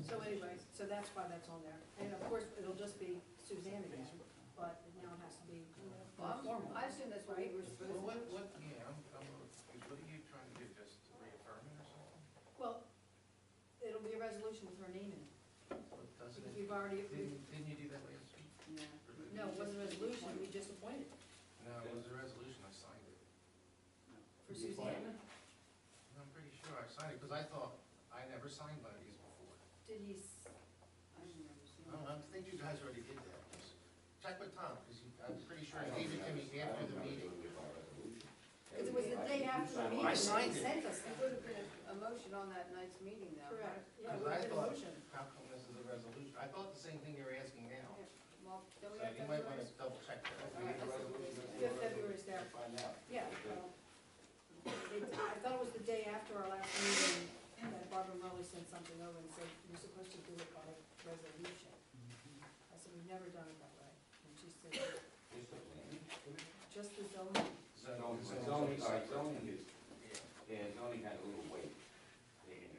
Speaker 1: So anyway, so that's why that's on there. And of course, it'll just be Suzanne again, but now it has to be
Speaker 2: Well,
Speaker 1: formal.
Speaker 2: I assume that's what we were supposed
Speaker 8: Well,
Speaker 2: to do.
Speaker 8: what, yeah, I'm confused. What are you trying to do, just reaffirm it or something?
Speaker 1: Well, it'll be a resolution with her name in it,
Speaker 8: What doesn't
Speaker 1: because
Speaker 8: it?
Speaker 1: we've already,
Speaker 8: Didn't you do that last week?
Speaker 2: Yeah.
Speaker 1: no, it wasn't a resolution, we just appointed
Speaker 8: No, it was a resolution, I signed it.
Speaker 1: for Suzanne.
Speaker 8: I'm pretty sure I signed it, because I thought, I never signed one of these before.
Speaker 1: Did he,
Speaker 2: I remember seeing
Speaker 8: No,
Speaker 2: that.
Speaker 8: I think you guys already did that. Just check with Tom, because I'm pretty sure he gave it to me after the meeting.
Speaker 1: it was the day after the meeting,
Speaker 8: I
Speaker 1: that
Speaker 8: signed
Speaker 1: he
Speaker 8: it.
Speaker 1: sent us
Speaker 2: It
Speaker 1: that.
Speaker 2: would have been a motion on that night's meeting, though.
Speaker 1: Correct, yeah,
Speaker 8: Because
Speaker 1: we
Speaker 8: I
Speaker 1: did a
Speaker 8: thought,
Speaker 1: motion.
Speaker 8: how come this is a resolution? I thought the same thing you're asking now.
Speaker 2: Yeah. Well, don't we
Speaker 8: So
Speaker 2: have
Speaker 8: you
Speaker 2: to
Speaker 8: might
Speaker 2: have
Speaker 8: want to
Speaker 2: yours?
Speaker 8: double check that.
Speaker 1: Yeah, February's there.
Speaker 3: Find out.
Speaker 1: Yeah, well, I thought it was the day after our last meeting that Barbara Murley sent something over and said, you're supposed to do it by resolution. I said, we've never done it that way. And she said,
Speaker 3: Just the planning.
Speaker 1: just the zoning.
Speaker 3: Zoning zoning, all right,
Speaker 8: separate.
Speaker 3: zoning is,
Speaker 8: Yeah.
Speaker 3: yeah, zoning had a little weight in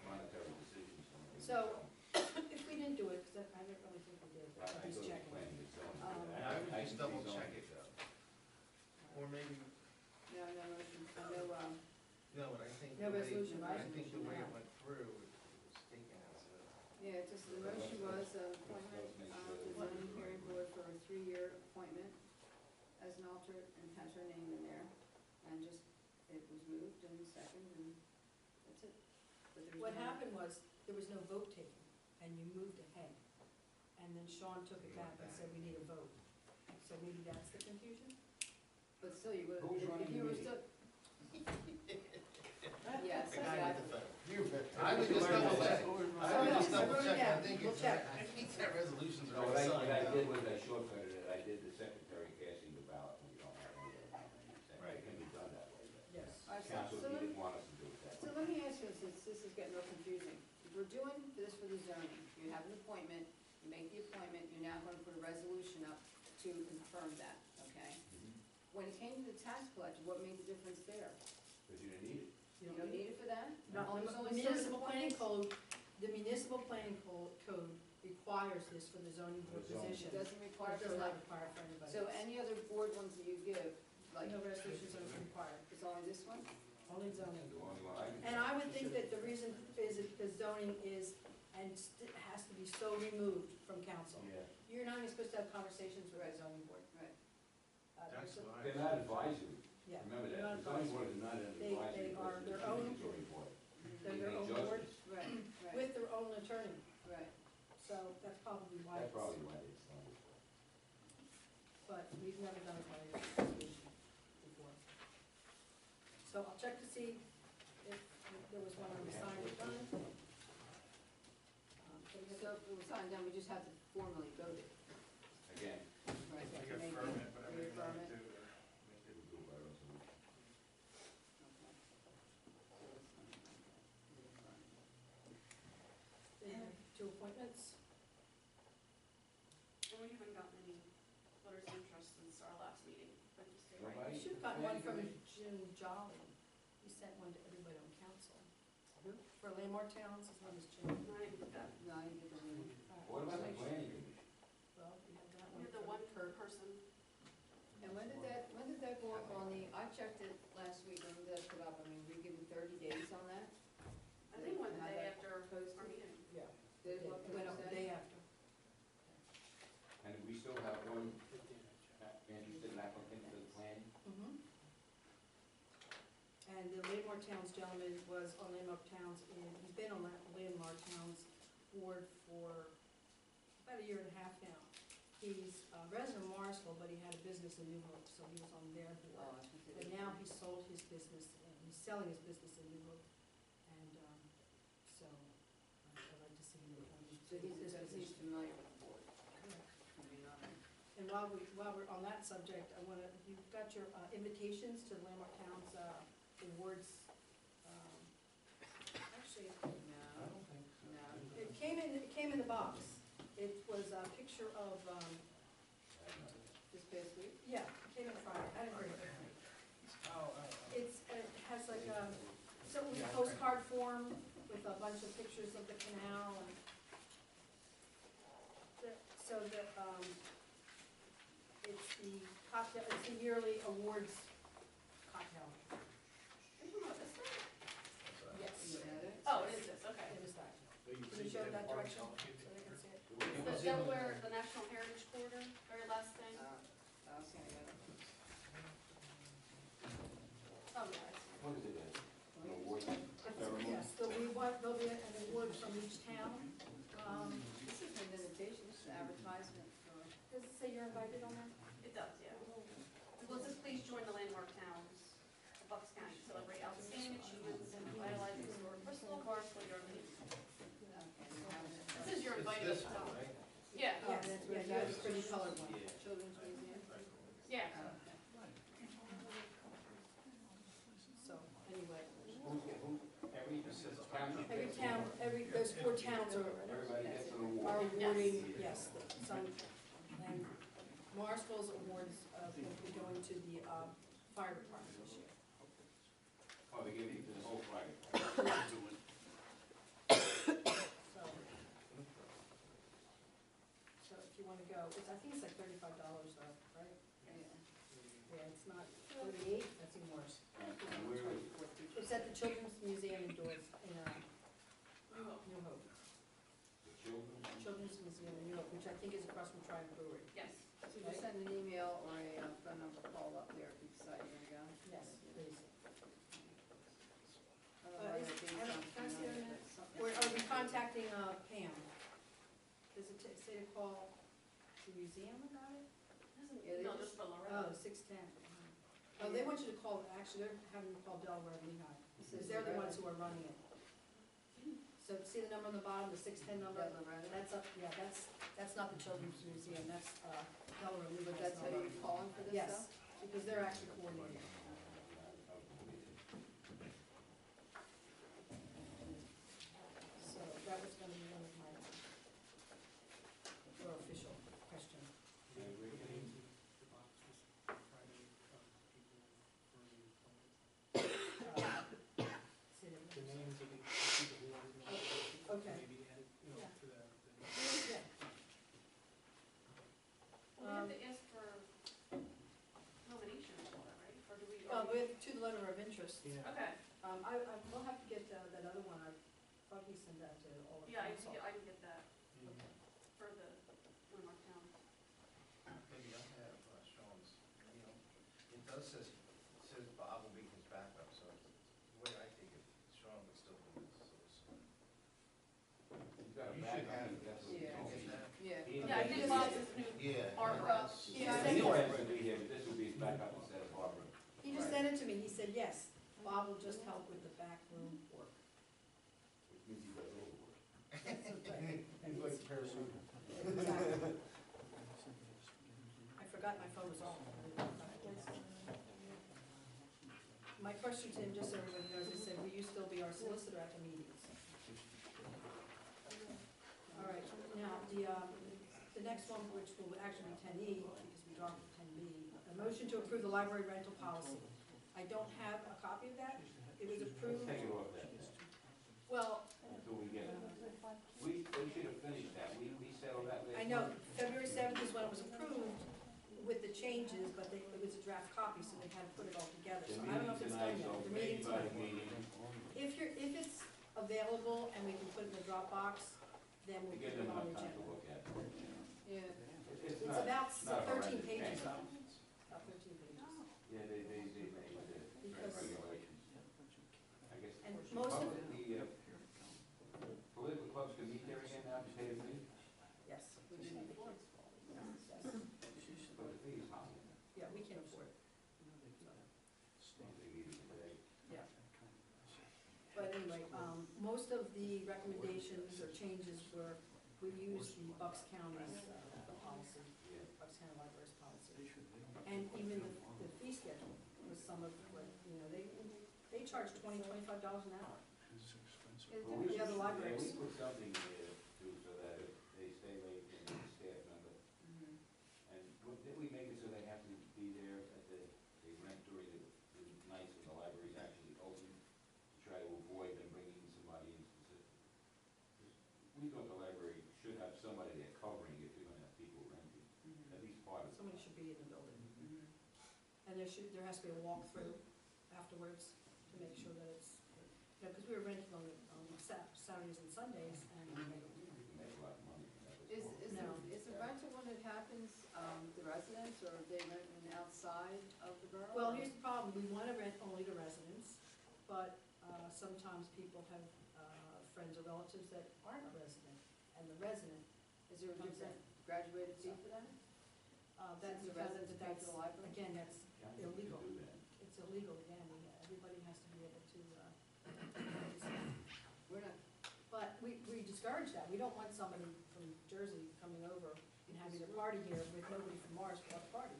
Speaker 3: monetary decisions.
Speaker 1: So, if we didn't do it, because I don't really think we did,
Speaker 3: I
Speaker 1: but
Speaker 3: go
Speaker 1: he's
Speaker 3: to
Speaker 1: checking.
Speaker 3: planning and zoning.
Speaker 8: And I would
Speaker 3: can
Speaker 8: just
Speaker 3: see
Speaker 8: double
Speaker 3: zoning.
Speaker 8: check it though. Or maybe,
Speaker 2: No, no motion, no,
Speaker 8: no, but I think.
Speaker 2: No
Speaker 8: the way-
Speaker 2: resolution,
Speaker 8: I
Speaker 2: right?
Speaker 8: think the way it
Speaker 2: Yeah.
Speaker 8: went through, it was taken as a.
Speaker 2: yeah, it's just, the motion was appointment to zoning hearing board for a 3-year appointment as an alternate and has her name in there. And just, it was moved and second and that's it. But there's
Speaker 1: What
Speaker 2: no-
Speaker 1: happened was, there was no vote taken, and you moved ahead. And then Sean took it back and said, we need a vote. So maybe that's the confusion?
Speaker 2: But still, you would,
Speaker 3: Who's running
Speaker 2: if you
Speaker 3: the
Speaker 2: were
Speaker 3: meeting?
Speaker 2: still. Yes,
Speaker 8: The guy with the
Speaker 2: exactly.
Speaker 8: phone. I would just double check. I would just double check. I think
Speaker 1: We'll
Speaker 8: it's,
Speaker 1: check.
Speaker 8: I think that resolutions
Speaker 3: No,
Speaker 8: are
Speaker 3: what
Speaker 8: signed.
Speaker 3: I did was I shortcutted it, I did the secretary casting the ballot when you don't have any of them.
Speaker 8: Right.
Speaker 3: It can be done that way.
Speaker 1: Yes.
Speaker 2: All right,
Speaker 3: Council
Speaker 2: so let me,
Speaker 3: didn't want us to do it that
Speaker 2: so
Speaker 3: way.
Speaker 2: let me ask you, since this is getting real confusing. If we're doing this for the zoning, you have an appointment, you make the appointment, you're now gonna put a resolution up to confirm that, okay? When it came to the tax collector, what made the difference there?
Speaker 3: Because you didn't need it.
Speaker 2: You don't need it for that?
Speaker 1: No,
Speaker 2: Only-
Speaker 1: the
Speaker 2: only
Speaker 1: municipal
Speaker 2: certain
Speaker 1: planning
Speaker 2: appointments?
Speaker 1: code, the municipal planning code requires this for the zoning board
Speaker 3: The zoning.
Speaker 1: position.
Speaker 2: It doesn't require
Speaker 1: It does
Speaker 2: for
Speaker 1: not
Speaker 2: that.
Speaker 1: require for anybody.
Speaker 2: So any other board ones that you give, like,
Speaker 1: No resolutions are required,
Speaker 2: it's only this one?
Speaker 1: only zoning.
Speaker 3: The only one I can.
Speaker 1: And I would think that the reason is because zoning is, and has to be so removed from council.
Speaker 3: Yeah,
Speaker 1: You're not even supposed to have conversations with the zoning board.
Speaker 2: Right.
Speaker 8: That's
Speaker 1: There's a-
Speaker 8: why.
Speaker 3: they're not advisory,
Speaker 1: Yeah.
Speaker 3: remember
Speaker 1: they're
Speaker 3: that,
Speaker 1: not
Speaker 3: the zoning
Speaker 1: advisory.
Speaker 3: board is not an
Speaker 1: They
Speaker 3: advisory,
Speaker 1: are
Speaker 3: but
Speaker 1: their
Speaker 3: it's a
Speaker 1: own-
Speaker 3: regulatory board.
Speaker 1: They're
Speaker 3: They
Speaker 1: their
Speaker 3: make
Speaker 1: own board
Speaker 3: judgments.
Speaker 2: Right, right,
Speaker 1: with their own attorney,
Speaker 2: right.
Speaker 1: so that's probably why
Speaker 3: That's
Speaker 1: it's,
Speaker 3: probably why it's done this way.
Speaker 1: but we've never done it by resolution before. So I'll check to see if there was one on the sign or done.
Speaker 2: So if it was signed down, we just have to formally vote it,
Speaker 3: Again,
Speaker 2: right?
Speaker 8: We
Speaker 2: To make
Speaker 8: affirm it, whatever you
Speaker 2: reaffirm
Speaker 8: want to
Speaker 2: it.
Speaker 8: do.
Speaker 3: they would do it by resolution.
Speaker 1: They have 2 appointments.
Speaker 5: And we haven't gotten any letters of interest since our last meeting, but you say, right?
Speaker 3: Nobody?
Speaker 1: You should have gotten one from
Speaker 3: Planning
Speaker 1: Jim Jolly. He sent one to everybody on council.
Speaker 2: Who?
Speaker 1: For landmark towns, his name is Jim.
Speaker 5: No, I didn't get that.
Speaker 2: No, I didn't get the name.
Speaker 3: What about the planning commission?
Speaker 1: Well, we have that
Speaker 5: We
Speaker 1: one.
Speaker 5: have the
Speaker 1: from
Speaker 5: one
Speaker 1: Kurt.
Speaker 5: person.
Speaker 2: And when did that go up on the, I checked it last week, when did that put up? I mean, we give it 30 days on that?
Speaker 5: I think it went the
Speaker 2: Have
Speaker 5: day
Speaker 2: that
Speaker 5: after our
Speaker 2: posted?
Speaker 5: meeting.
Speaker 1: Yeah.
Speaker 2: Did it go up
Speaker 1: It went up the
Speaker 2: Thursday?
Speaker 1: day after.
Speaker 3: And we still have one interested applicant for the planning?
Speaker 1: Mhm. And the Landmark Towns gentleman was on Landmark Towns, and he's been on that Landmark Towns board for about a year and a half now. He's a resident of Morrisville, but he had a business in New Hope, so he was on their
Speaker 2: Oh,
Speaker 1: board.
Speaker 2: I think
Speaker 1: But
Speaker 2: it is.
Speaker 1: now he's sold his business, and he's selling his business in New Hope, and, so, I'd like to see him appointed
Speaker 2: So
Speaker 1: to
Speaker 2: he's,
Speaker 1: this
Speaker 2: he's
Speaker 1: position.
Speaker 2: familiar with the board.
Speaker 1: Correct.
Speaker 2: I mean,
Speaker 1: And while we're on that subject, I wanna, you've got your invitations to the Landmark Towns, awards, actually,
Speaker 8: I
Speaker 2: no,
Speaker 8: don't think so.
Speaker 2: no.
Speaker 1: it came in the box. It was a picture of,
Speaker 2: This past week?
Speaker 1: yeah, it came in Friday, I didn't bring it. It has like a, so it was a postcard form with a bunch of pictures of the canal and so the, it's the cocktail, it's the yearly awards cocktail.
Speaker 5: Are you talking about this thing?
Speaker 1: Yes.
Speaker 2: You had it?
Speaker 5: Oh, it is this, okay.
Speaker 1: It is that.
Speaker 4: But you
Speaker 1: Can
Speaker 4: say
Speaker 1: you show
Speaker 4: have
Speaker 1: that
Speaker 4: parks
Speaker 1: direction
Speaker 4: on
Speaker 1: so
Speaker 4: it.
Speaker 1: they can see it?
Speaker 5: The Delaware, the National Heritage Corridor, very last thing.
Speaker 2: Okay, yeah.
Speaker 5: Oh, yeah, I see.
Speaker 3: What is it, an award ceremony?
Speaker 1: Yes, there'll be an award from each town.
Speaker 2: This is an invitation, this is an advertisement for,
Speaker 1: Does it say you're invited on that?
Speaker 5: It does, yeah. Well, it says, please join the landmark towns of Bucks County, to celebrate outstanding achievements and vitalizing historic Bristol parks for your leaders.
Speaker 2: okay, we have it.
Speaker 5: This is your
Speaker 8: It's
Speaker 5: invited.
Speaker 8: this one, right?
Speaker 5: Yeah,
Speaker 1: Yeah, that's where you have the pretty colored one.
Speaker 2: Children's Museum?
Speaker 5: yeah.
Speaker 2: Okay.
Speaker 1: So, anyway,
Speaker 3: Every town?
Speaker 1: those 4 towns
Speaker 3: Everybody gets an award.
Speaker 1: are awarding, yes, some, and Morrisville's awards will be going to the fire department this year.
Speaker 3: Oh, they give you the whole Friday.
Speaker 1: So if you wanna go, I think it's like $35 though, right?
Speaker 2: Yeah.
Speaker 1: Yeah, it's not 38, that's even worse.
Speaker 3: And where is it?
Speaker 1: It's at the Children's Museum indoors in, New Hope.
Speaker 3: The children?
Speaker 1: Children's Museum in New York, which I think is across from Trident Brewery.
Speaker 5: Yes.
Speaker 2: So just send an email or a phone number call up there if you decide you're gonna go.
Speaker 1: Yes, please.
Speaker 2: Otherwise,
Speaker 1: is-
Speaker 2: it'd be
Speaker 1: I don't- can I see
Speaker 2: something,
Speaker 1: that?
Speaker 2: something.
Speaker 1: Or are we contacting Pam? Does it say to call the museum about it?
Speaker 2: Yeah, they
Speaker 5: No,
Speaker 2: just-
Speaker 5: just for Loretta.
Speaker 1: Oh, 610. Oh, they want you to call, actually, they're having you call Delaware and Lehigh, because they're the ones who are running it. So see the number on the bottom, the 610 number?
Speaker 2: Yeah, Loretta.
Speaker 1: That's up, yeah, that's not the Children's Museum, that's Delaware and
Speaker 2: But
Speaker 1: Lehigh's
Speaker 2: that's how
Speaker 1: number.
Speaker 2: you're calling for this
Speaker 1: Yes,
Speaker 2: stuff?
Speaker 1: because they're actually coordinating. So that was gonna be one of my, more official questions. Say that
Speaker 10: The
Speaker 1: again.
Speaker 10: names of the people who are
Speaker 1: Okay.
Speaker 10: maybe added,
Speaker 1: Yeah.
Speaker 10: to that.
Speaker 1: Yeah.
Speaker 5: We have to ask for nominations for that, right? Or do we?
Speaker 1: Well, we have two letter of interest.
Speaker 10: Yeah.
Speaker 5: Okay,
Speaker 1: I will have to get that other one, I thought he sent that to all of
Speaker 5: yeah,
Speaker 1: council.
Speaker 5: I can get that
Speaker 1: Okay.
Speaker 5: for the Landmark Town.
Speaker 8: Maybe I have Sean's, it does says Bob will be his backup, so the way I take it, Sean would still be his solicitor.
Speaker 3: You got a
Speaker 8: You
Speaker 3: bag
Speaker 8: should
Speaker 3: on
Speaker 8: have
Speaker 3: you,
Speaker 8: it.
Speaker 3: that's what
Speaker 2: Yeah.
Speaker 3: you
Speaker 8: Get that?
Speaker 2: Yeah.
Speaker 3: He-
Speaker 5: Yeah, I think Bob's is new.
Speaker 8: Yeah.
Speaker 5: Barbara.
Speaker 8: that's-
Speaker 1: He
Speaker 3: Yeah,
Speaker 1: just
Speaker 3: he
Speaker 1: said
Speaker 3: don't
Speaker 1: yes.
Speaker 3: have to be here, but this would be his backup instead of Barbara.
Speaker 1: He just sent it to me, he said, yes, Bob will just help with the back room work.
Speaker 3: Which means he does all the work.
Speaker 1: That's okay.
Speaker 8: He's like the paralegal.
Speaker 1: Exactly. I forgot my phone was off. My question to him, just so everybody knows, I said, will you still be our solicitor at the meetings? All right, now, the next one, which will actually be 10E, because we dropped 10B, a motion to approve the library rental policy. I don't have a copy of that. It was
Speaker 3: Let's
Speaker 1: approved,
Speaker 3: take it off that then,
Speaker 1: well,
Speaker 3: until we get it. We should have finished that, we settled that last
Speaker 1: I know,
Speaker 3: month.
Speaker 1: February 7th is when it was approved with the changes, but it was a draft copy, so they had to put it all together.
Speaker 3: The
Speaker 1: So I don't know if
Speaker 3: meeting
Speaker 1: it's
Speaker 3: tonight,
Speaker 1: done
Speaker 3: so
Speaker 1: yet. The
Speaker 3: maybe
Speaker 1: meeting
Speaker 3: by the
Speaker 1: tonight.
Speaker 3: meeting,
Speaker 1: If it's available and we can put it in the Dropbox, then
Speaker 3: to
Speaker 1: we'll
Speaker 3: give
Speaker 1: put it
Speaker 3: them
Speaker 1: on the
Speaker 3: enough time to
Speaker 1: agenda.
Speaker 3: look at it.
Speaker 2: Yeah.
Speaker 1: It's
Speaker 3: not-
Speaker 1: about
Speaker 3: not
Speaker 1: 13
Speaker 3: horrendous
Speaker 1: pages
Speaker 3: change.
Speaker 1: though. About 13 pages.
Speaker 3: Yeah, they made the
Speaker 1: Because-
Speaker 3: regulations. I guess.
Speaker 1: And most of,
Speaker 3: The political clubs can meet there again now, to pay the fee,
Speaker 1: yes,
Speaker 2: We did before.
Speaker 1: yes.
Speaker 3: but the fee is high.
Speaker 1: Yeah, we can afford it.
Speaker 3: They need it today.
Speaker 1: Yeah. But anyway, most of the recommendations or changes were, we used the Bucks County's policy,
Speaker 3: Yeah.
Speaker 1: Bucks County Library's policy. And even the fee schedule was some of what, they charge $25 an hour.
Speaker 3: Well,
Speaker 1: The other libraries.
Speaker 3: Yeah, we put something in there too, so that if they stay late and the staff member,
Speaker 2: Mhm.
Speaker 3: and did we make it so they have to be there at they rent during the nights when the library's actually open, to try to avoid them bringing somebody in specific? 'Cause we thought the library should have somebody there covering if you're gonna have people renting,
Speaker 2: Mhm.
Speaker 3: at least part of it.
Speaker 1: Somebody should be in the building.
Speaker 2: Mhm.
Speaker 1: And there has to be a walkthrough afterwards to make sure that it's, because we were renting on Saturdays and Sundays, and
Speaker 3: We can make a lot of money from that.
Speaker 1: No.
Speaker 2: Is the rental when it happens, the residents, or are they renting outside of the borough?
Speaker 1: well, here's the problem, we want to rent only to residents, but sometimes people have friends or relatives that aren't a resident, and the resident,
Speaker 2: Is there a
Speaker 1: comes
Speaker 2: different
Speaker 1: in.
Speaker 2: graduated fee for that?
Speaker 1: That's,
Speaker 2: Since the residents pay for the library?
Speaker 1: again, that's
Speaker 3: County should
Speaker 1: illegal.
Speaker 3: do that.
Speaker 1: It's illegal, again, everybody has to be able to,
Speaker 2: We're not,
Speaker 1: but we discourage that, we don't want somebody from Jersey coming over and having a party here with nobody from Morrisville at the party.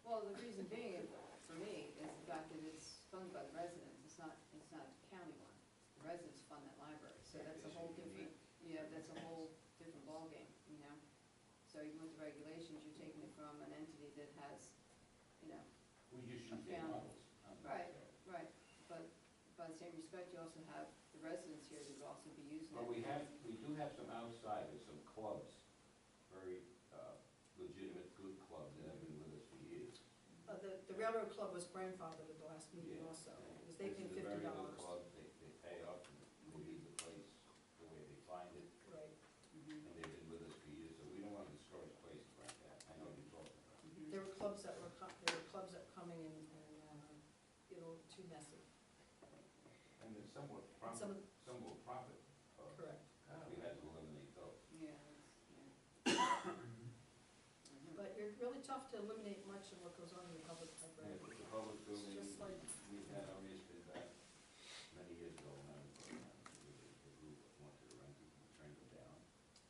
Speaker 2: well, the reason being, for me, is the fact that it's funded by the residents, it's not a county one. The residents fund that library, so that's a whole different, that's a whole different ballgame, So even with the regulations, you're taking it from an entity that has,
Speaker 3: We just shoot their
Speaker 2: found.
Speaker 3: models.
Speaker 2: Right, right, but by the same respect, you also have the residents here that would also be using it.
Speaker 3: But we do have some outsiders, some clubs, very legitimate, good clubs that have been with us for years.
Speaker 1: The railroad club was grandfathered at the last meeting
Speaker 3: Yeah.
Speaker 1: also, because they paid
Speaker 3: This is a very good
Speaker 1: $50.
Speaker 3: club, they pay up, and they leave the place the way they find it,
Speaker 1: Right.
Speaker 2: Mhm,
Speaker 3: and they've been with us for years, so we don't want to discourage places like that. I know you're talking about.
Speaker 2: mhm.
Speaker 1: There were clubs that were coming and get a little too messy.
Speaker 3: And there's somewhat
Speaker 1: And some
Speaker 3: profit,
Speaker 1: of,
Speaker 3: somewhat profit.
Speaker 1: correct.
Speaker 3: We had to eliminate those.
Speaker 2: Yeah, that's, yeah. Mhm.
Speaker 1: But you're really tough to eliminate much of what goes on in the public
Speaker 3: And
Speaker 1: library.
Speaker 3: if it's a public building,
Speaker 1: just like-
Speaker 3: we've had our issue back many years ago, when I was going on, the group wanted to rent it, we turned it down.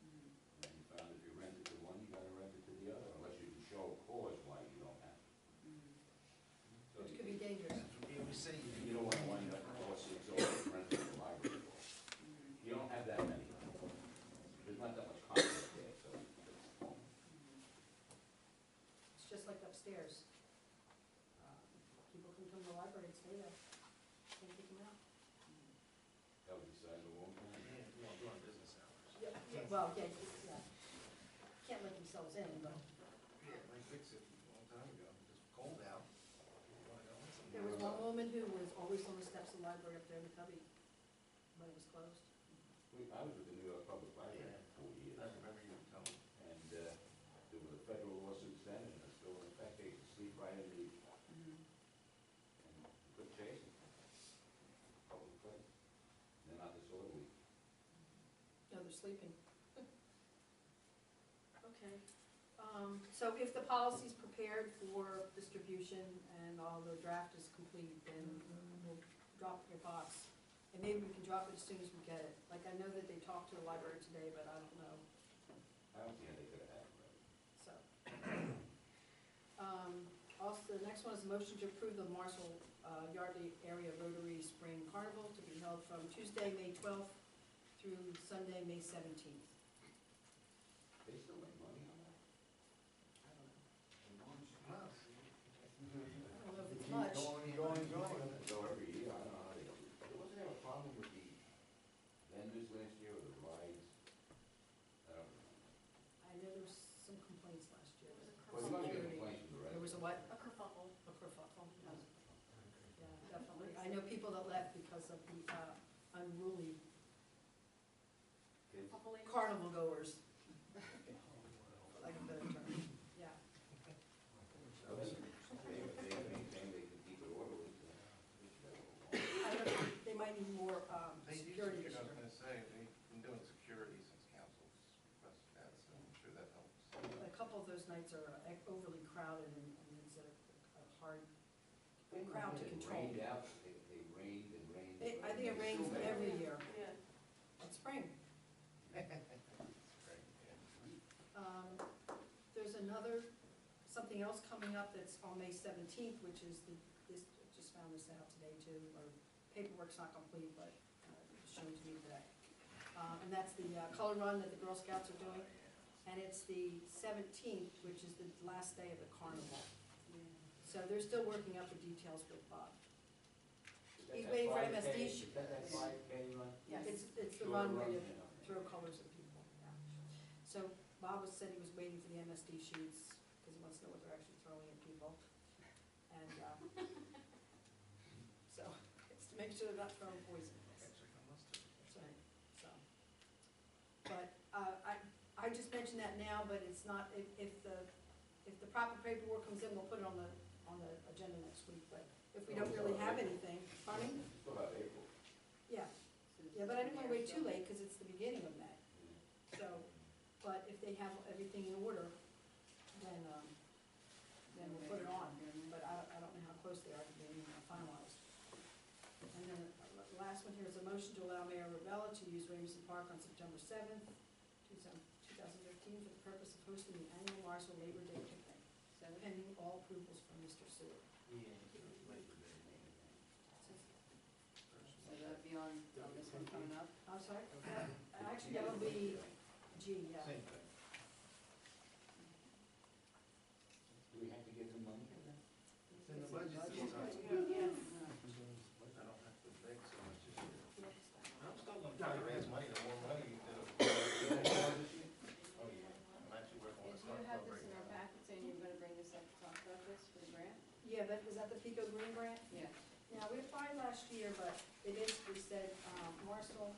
Speaker 2: Mhm.
Speaker 3: And you found if you rent it to one, you gotta rent it to the other, unless you can show a cause why you don't have it.
Speaker 2: Mhm.
Speaker 3: So
Speaker 1: Which could be dangerous.
Speaker 8: We say
Speaker 3: you don't wanna wind up with lawsuits over renting the library.
Speaker 2: Mhm.
Speaker 3: You don't have that many. There's not that much conflict there, so.
Speaker 2: Mhm.
Speaker 1: It's just like upstairs. People can come to the library and stay there. Can't kick them out.
Speaker 3: That was decided a long time.
Speaker 8: Yeah, well, during business hours.
Speaker 1: Well, yeah. Can't let themselves in, but
Speaker 8: Yeah, they fixed it a long time ago, it was cold out.
Speaker 1: there was one woman who was always on the steps of the library up there in the cubby when it was closed.
Speaker 3: I was with the New York Public Library for 4 years.
Speaker 8: I remember you telling me.
Speaker 3: And there were the federal lawsuits then, and it's still in effect, they could sleep right in the,
Speaker 2: Mhm.
Speaker 3: and good chasing. Public place. They're not disorderly.
Speaker 1: No, they're sleeping. Okay. So if the policy's prepared for distribution and all the draft is complete, then we'll drop your box. And maybe we can drop it as soon as we get it. Like, I know that they talked to the library today, but I don't know,
Speaker 3: I don't see how they could have had it ready.
Speaker 1: so. Also, the next one is a motion to approve the Morrisville Yardley Area Rotary Spring Carnival to be held from Tuesday, May 12th through Sunday, May 17th.
Speaker 3: They still make money on that?
Speaker 1: I don't know.
Speaker 8: No.
Speaker 1: I don't know if it's much.
Speaker 8: Going.
Speaker 3: So every year, I don't know how they do it. Wasn't there a problem with the vendors last year, or the rides? I don't remember.
Speaker 1: I know there was some complaints last year.
Speaker 5: It was a
Speaker 3: Well, you're gonna get
Speaker 1: Security.
Speaker 3: complaints from the
Speaker 1: There was
Speaker 3: residents.
Speaker 1: a what?
Speaker 5: A kerfuffle.
Speaker 1: A kerfuffle. Yeah, definitely. I know people that left because of the unruly
Speaker 3: Kids,
Speaker 5: Kerfuffle ladies.
Speaker 1: carnival goers. For lack of a better term, yeah.
Speaker 3: they maintain they can keep it orderly, so.
Speaker 1: I don't know, they might need more
Speaker 8: They do
Speaker 1: security
Speaker 8: security,
Speaker 1: this
Speaker 8: I was
Speaker 1: year.
Speaker 8: gonna say, they've been doing security since council's requested that, so I'm sure that helps.
Speaker 1: A couple of those nights are overly crowded and it's a hard crowd to
Speaker 3: It
Speaker 1: control.
Speaker 3: rained out, they rained and rained.
Speaker 1: I think it rains
Speaker 3: Still
Speaker 1: every
Speaker 3: rain.
Speaker 1: year.
Speaker 5: Yeah.
Speaker 1: It's spring.
Speaker 8: Right, yeah.
Speaker 1: There's something else coming up that's on May 17th, which is just found this out today too, or paperwork's not complete, but it was shown to me today. And that's the color run that the Girl Scouts are doing. And it's the 17th, which is the last day of the carnival. So they're still working out the details with Bob.
Speaker 3: Is that
Speaker 1: He's
Speaker 3: that
Speaker 1: waiting for
Speaker 3: 5K?
Speaker 1: MSD.
Speaker 3: Is that 5K run?
Speaker 1: Yeah, it's the
Speaker 3: Short
Speaker 1: run where you
Speaker 3: yeah.
Speaker 1: throw colors at people, yeah. So Bob said he was waiting for the MSD sheets, because he wants to know what they're actually throwing at people. And, so, it's to make sure they're not throwing poison.
Speaker 8: Actually, I must have.
Speaker 1: That's right, so. But, I just mentioned that now, but it's not, if the proper paperwork comes in, we'll put it on the agenda next week, but if we don't really have anything, pardon?
Speaker 3: Still about April.
Speaker 1: Yeah, but I didn't wanna wait too late, because it's the beginning of May. So, but if they have everything in order, then we'll put it on. But I don't know how close they are to being finalized. And then the last one here is a motion to allow Mayor Ravella to use Ramsey Park on September 7th, 2015, for the purpose of hosting the annual Morrisville Labor Day picnic, pending all approvals from Mr. Seward.
Speaker 8: Yeah, Labor Day.
Speaker 2: So that'd be on this one coming up?
Speaker 1: I'm sorry? Actually, that would be G, yeah.
Speaker 8: Same thing.
Speaker 3: Do we have to give them money for that?
Speaker 8: It's in the budget.
Speaker 1: grant?
Speaker 2: Yeah.
Speaker 1: Now, we applied last year, but they basically said, Morrisville,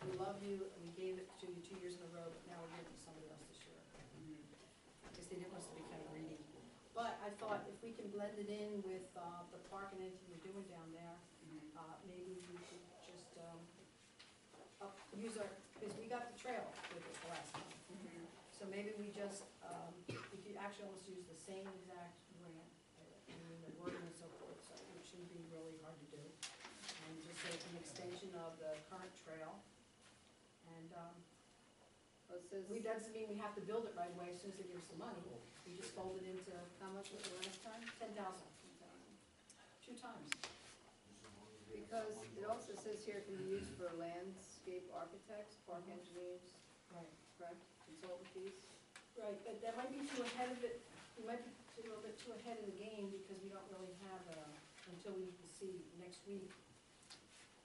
Speaker 1: we love you, and we gave it to you 2 years in a row, but now we're giving it to somebody else this year. Because they didn't want us to be kind of greedy. But I thought if we can blend it in with, the park and anything we're doing down there, maybe we could just, use our, because we got the trail with it the last time. So maybe we just, we could actually almost use the same exact grant, and the wording and so forth, so it shouldn't be really hard to do. And just say it's an extension of the current trail. And,
Speaker 2: Well, it says,
Speaker 1: we, doesn't mean we have to build it right away as soon as they give us the money. We just fold it into,
Speaker 2: how much was the last time?
Speaker 1: 10,000, 2 times.
Speaker 2: Because it also says here it can be used for landscape architects, park engineers,
Speaker 1: Right.
Speaker 2: correct, consultant fees?
Speaker 1: Right, but that might be too ahead of it, we might be a little bit too ahead of the game, because we don't really have, until we see next week,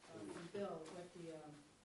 Speaker 1: from Bill, what the,